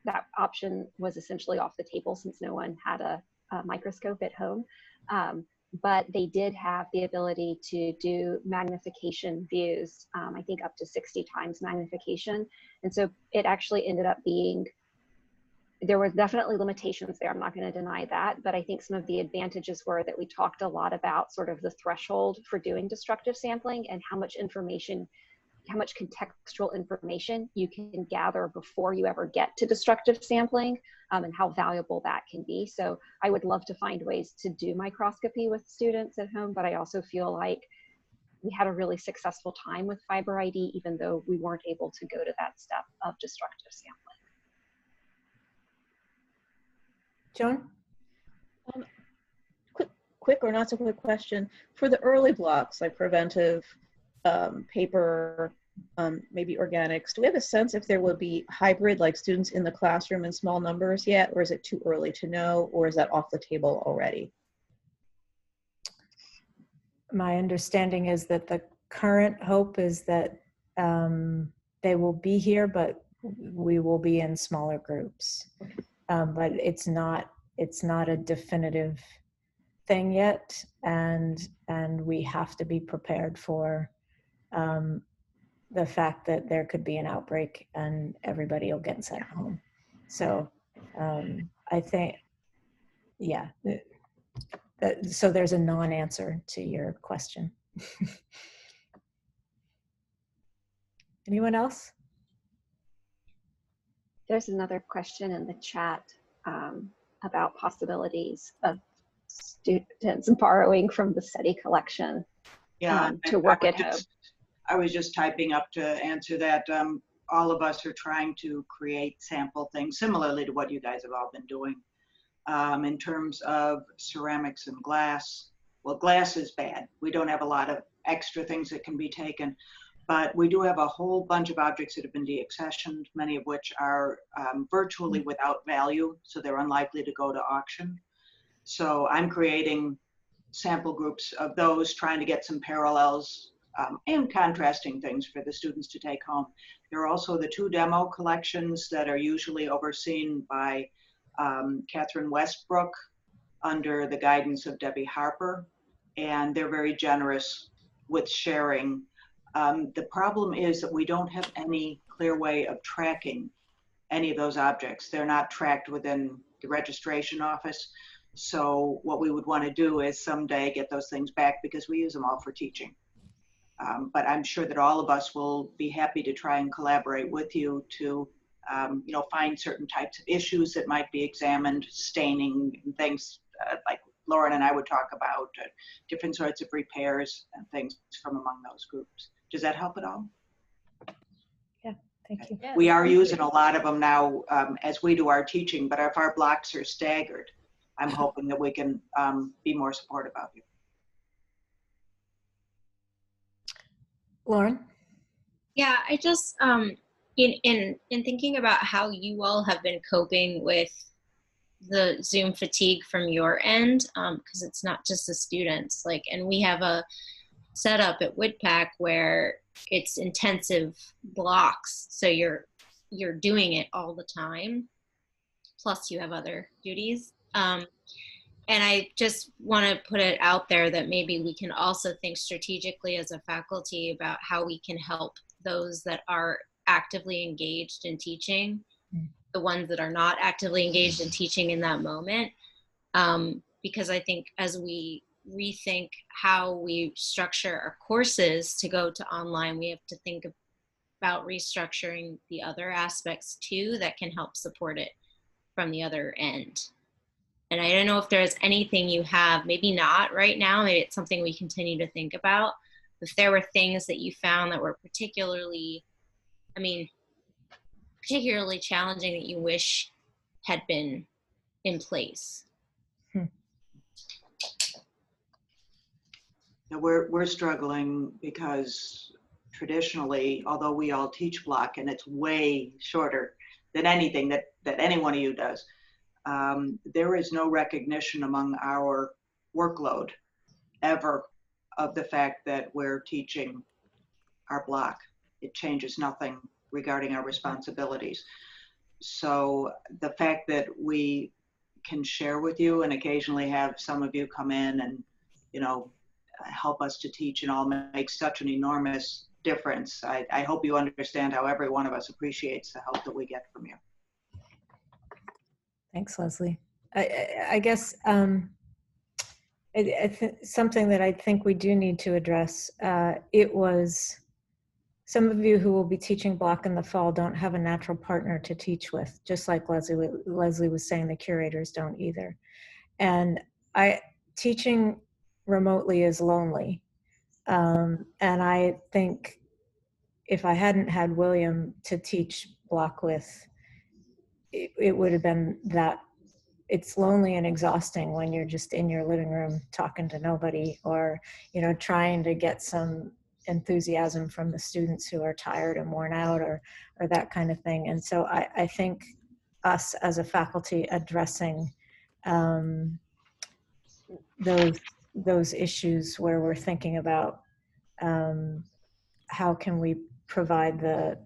That option was essentially off the table since no one had a microscope at home. But they did have the ability to do magnification views, I think up to 60 times magnification. And so it actually ended up being, there were definitely limitations there, I'm not going to deny that, but I think some of the advantages were that we talked a lot about sort of the threshold for doing destructive sampling and how much information, how much contextual information you can gather before you ever get to destructive sampling, and how valuable that can be. So I would love to find ways to do microscopy with students at home, but I also feel like we had a really successful time with Fiber ID, even though we weren't able to go to that step of destructive sampling. Joan? Quick or not so quick question. For the early blocks, like preventive, paper, maybe organics, do we have a sense if there will be hybrid, like students in the classroom in small numbers yet, or is it too early to know, or is that off the table already? My understanding is that the current hope is that they will be here, but we will be in smaller groups. But it's not a definitive thing yet, and we have to be prepared for the fact that there could be an outbreak and everybody will get sent home. So I think, yeah, so there's a non-answer to your question. Anyone else? There's another question in the chat about possibilities of students borrowing from the study collection to work at home. I was just typing up to answer that. All of us are trying to create sample things similarly to what you guys have all been doing. In terms of ceramics and glass, well, glass is bad. We don't have a lot of extra things that can be taken, but we do have a whole bunch of objects that have been deaccessioned, many of which are virtually without value, so they're unlikely to go to auction. So I'm creating sample groups of those, trying to get some parallels and contrasting things for the students to take home. There are also the 2 demo collections that are usually overseen by Catherine Westbrook under the guidance of Debbie Harper, and they're very generous with sharing. The problem is that we don't have any clear way of tracking any of those objects. They're not tracked within the registration office. So what we would want to do is someday get those things back, because we use them all for teaching. But I'm sure that all of us will be happy to try and collaborate with you to find certain types of issues that might be examined, staining and things like Lauren and I would talk about, different sorts of repairs and things from among those groups. Does that help at all? Yeah, thank you. We are using a lot of them now as we do our teaching, but if our blocks are staggered, I'm hoping that we can be more supportive of you. Lauren? Yeah, I just, in thinking about how you all have been coping with the Zoom fatigue from your end, because it's not just the students, and we have a setup at WUDPAC where it's intensive blocks, so you're doing it all the time, plus you have other duties. And I just want to put it out there that maybe we can also think strategically as a faculty about how we can help those that are actively engaged in teaching, the ones that are not actively engaged in teaching in that moment. Because I think as we rethink how we structure our courses to go to online, we have to think about restructuring the other aspects too that can help support it from the other end. And I don't know if there's anything you have, maybe not right now, maybe it's something we continue to think about. If there were things that you found that were particularly challenging that you wish had been in place. Now we're struggling because traditionally, although we all teach block and it's way shorter than anything that any one of you does, there is no recognition among our workload ever of the fact that we're teaching our block. It changes nothing regarding our responsibilities. So the fact that we can share with you and occasionally have some of you come in and, you know, help us to teach and all makes such an enormous difference. I hope you understand how every one of us appreciates the help that we get from you. Thanks, Leslie. I guess something that I think we do need to address, it was some of you who will be teaching block in the fall don't have a natural partner to teach with, just like Leslie was saying, the curators don't either. And teaching remotely is lonely. And I think if I hadn't had William to teach block with, it would have been that it's lonely and exhausting when you're just in your living room talking to nobody, or, you know, trying to get some enthusiasm from the students who are tired and worn out, or that kind of thing. And so I think us as a faculty addressing those issues where we're thinking about how can we provide the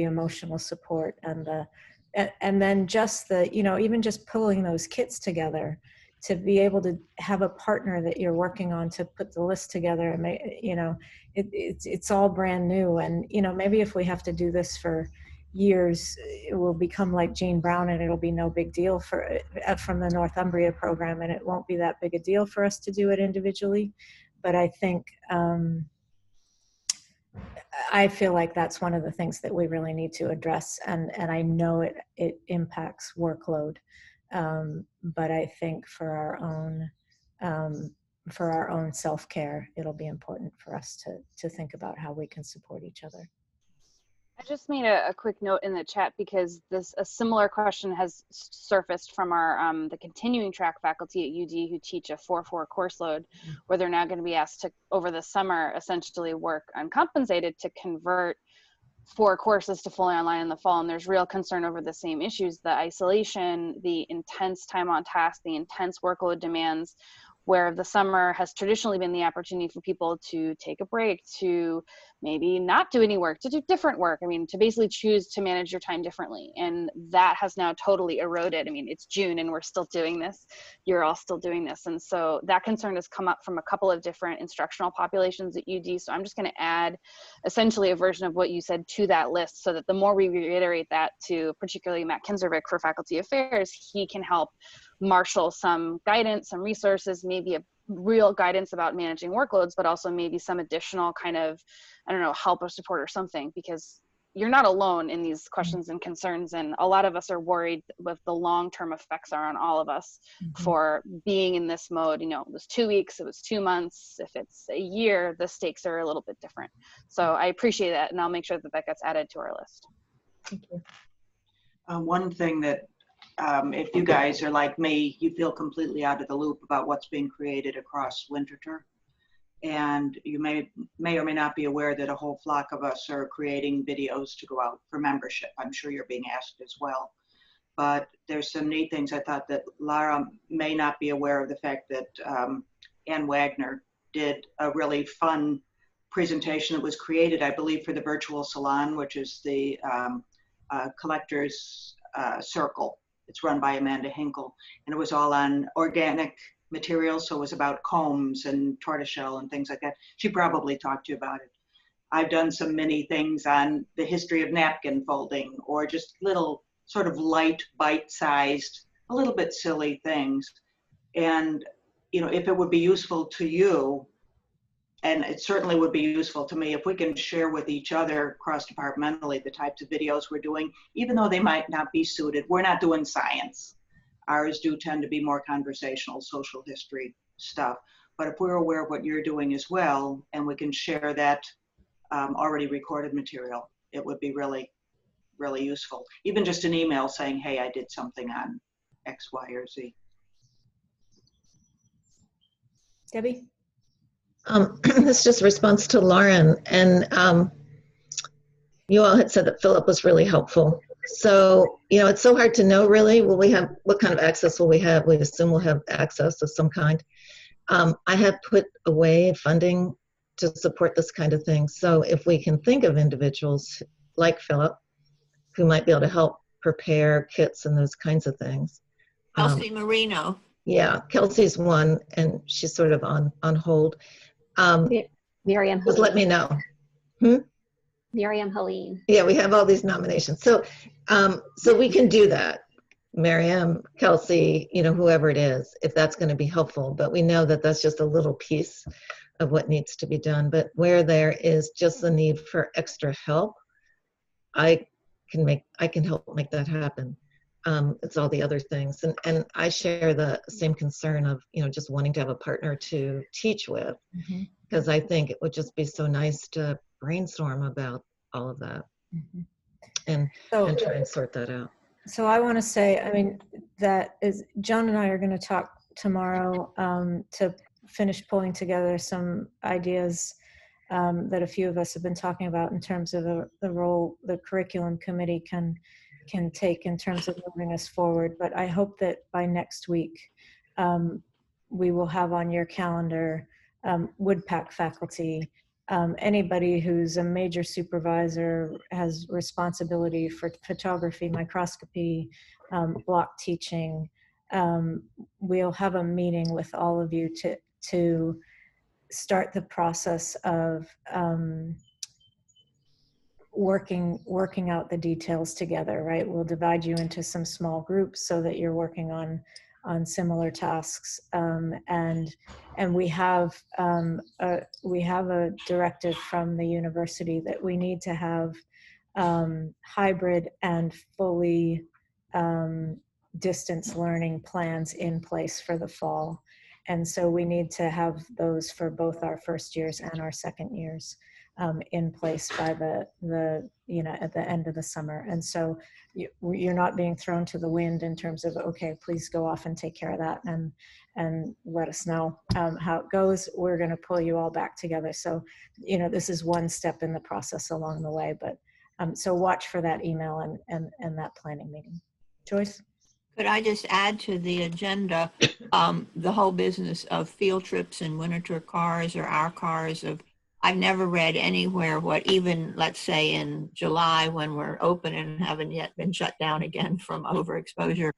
emotional support and then just you know, even just pulling those kits together to be able to have a partner that you're working on to put the list together and you know, it's all brand new. And, you know, maybe if we have to do this for years, it will become like Jean Brown and it'll be no big deal from the Northumbria program, and it won't be that big a deal for us to do it individually. But I think, I feel like that's one of the things that we really need to address, and I know it impacts workload, but I think for our own self-care, it'll be important for us to think about how we can support each other. I just made a quick note in the chat because a similar question has surfaced from our the continuing track faculty at UD who teach a 4-4 course load, where they're now going to be asked to, over the summer, essentially work uncompensated to convert 4 courses to fully online in the fall. And there's real concern over the same issues: the isolation, the intense time on task, the intense workload demands, where the summer has traditionally been the opportunity for people to take a break, to maybe not do any work, to do different work. I mean, to basically choose to manage your time differently. And that has now totally eroded. I mean, it's June and we're still doing this. You're all still doing this. And so that concern has come up from a couple of different instructional populations at UD. So I'm just going to add essentially a version of what you said to that list, so that the more we reiterate that to particularly Matt Kinzervik for Faculty Affairs, he can help marshal some guidance, some resources, maybe a real guidance about managing workloads, but also maybe some additional kind of, I don't know, help or support or something, because you're not alone in these questions and concerns. And a lot of us are worried what the long-term effects are on all of us for being in this mode. You know, it was 2 weeks, it was 2 months. If it's a year, the stakes are a little bit different. So I appreciate that, and I'll make sure that that gets added to our list. Thank you. One thing that if you guys are like me, you feel completely out of the loop about what's being created across Winterthur. And you may or may not be aware that a whole flock of us are creating videos to go out for membership. I'm sure you're being asked as well. But there's some neat things. I thought that Lara may not be aware of the fact that Ann Wagner did a really fun presentation that was created, I believe, for the virtual salon, which is the Collectors Circle. It's run by Amanda Hinkle, and it was all on organic materials. So it was about combs and tortoiseshell and things like that. She probably talked to you about it. I've done some mini things on the history of napkin folding, or just little sort of light, bite-sized, a little bit silly things. And, you know, if it would be useful to you, and it certainly would be useful to me, if we can share with each other cross-departmentally the types of videos we're doing, even though they might not be suited. We're not doing science. Ours do tend to be more conversational, social history stuff. But if we're aware of what you're doing as well, and we can share that already recorded material, it would be really, really useful. Even just an email saying, hey, I did something on X, Y, or Z. Debbie? This is just a response to Lauren, and you all had said that Philip was really helpful. So, you know, it's so hard to know really, what kind of access will we have? We assume we'll have access of some kind. I have put away funding to support this kind of thing. So if we can think of individuals like Philip who might be able to help prepare kits and those kinds of things. Elsie Marino. Yeah, Kelsey's one, and she's sort of on hold. Miriam Just let me know. Miriam Helene. Yeah, we have all these nominations. So so we can do that. Miriam, Kelsey, you know, whoever it is, if that's going to be helpful. But we know that that's just a little piece of what needs to be done. But where there is just the need for extra help, I can help make that happen. It's all the other things. And I share the same concern of, you know, just wanting to have a partner to teach with, because I think it would just be so nice to brainstorm about all of that and try and sort that out. So I want to say, I mean, that is, John and I are going to talk tomorrow to finish pulling together some ideas that a few of us have been talking about in terms of the role the curriculum committee can take in terms of moving us forward. But I hope that by next week, we will have on your calendar WUDPAC faculty, anybody who's a major supervisor, has responsibility for photography, microscopy, block teaching. We'll have a meeting with all of you to start the process of working out the details together, right? We'll divide you into some small groups so that you're working on similar tasks, and we have a directive from the university that we need to have hybrid and fully distance learning plans in place for the fall. And so we need to have those for both our first years and our second years in place by the you know, at the end of the summer. And so you're not being thrown to the wind in terms of, okay, please go off and take care of that and let us know how it goes. We're going to pull you all back together. So, you know, this is one step in the process along the way, but so watch for that email and that planning meeting. Joyce? Could I just add to the agenda the whole business of field trips and Winterthur cars or our cars? I've never read anywhere what even, let's say in July when we're open and haven't yet been shut down again from overexposure,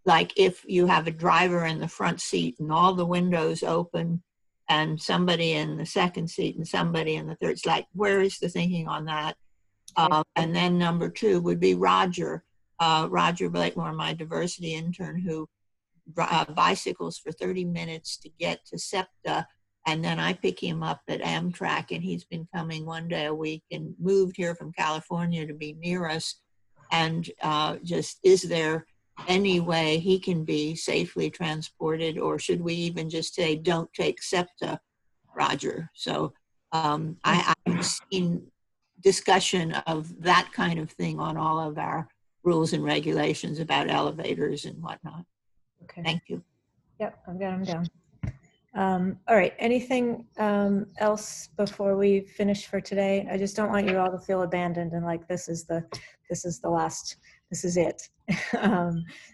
like if you have a driver in the front seat and all the windows open and somebody in the second seat and somebody in the third, it's like, where is the thinking on that? And then number two would be Roger Blakemore, my diversity intern, who bicycles for 30 minutes to get to SEPTA. And then I pick him up at Amtrak, and he's been coming one day a week and moved here from California to be near us. And just, is there any way he can be safely transported, or should we even just say, don't take SEPTA, Roger? So I've seen discussion of that kind of thing on all of our rules and regulations about elevators and whatnot. Okay. Thank you. Yep, I've got them down. All right, anything else before we finish for today? I just don't want you all to feel abandoned and like this is the last, this is it.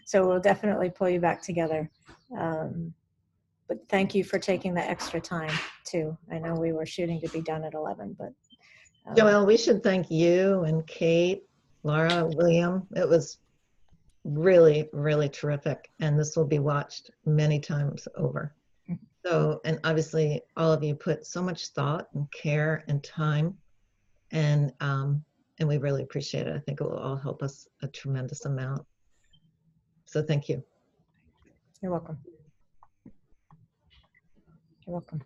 So we'll definitely pull you back together. But thank you for taking the extra time too. I know we were shooting to be done at 11, but. Joelle, we should thank you and Kate, Laura, William. It was really, really terrific. And this will be watched many times over. So, and obviously all of you put so much thought and care and time, and we really appreciate it. I think it will all help us a tremendous amount. So thank you. You're welcome. You're welcome.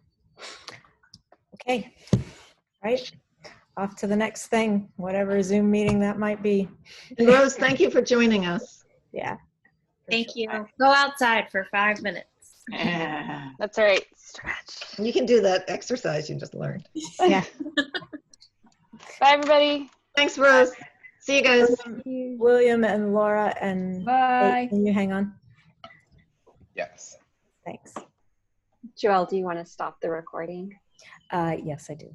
Okay, right. Off to the next thing, whatever Zoom meeting that might be. And Rose, thank you for joining us. Yeah. Thank you. Go outside for 5 minutes. That's all right. Stretch. You can do that exercise you just learned. Yeah. Bye, everybody. Thanks, Rose. See you guys. William and Laura and Bye. Can you hang on? Yes. Thanks. Joelle, do you want to stop the recording? Yes, I do.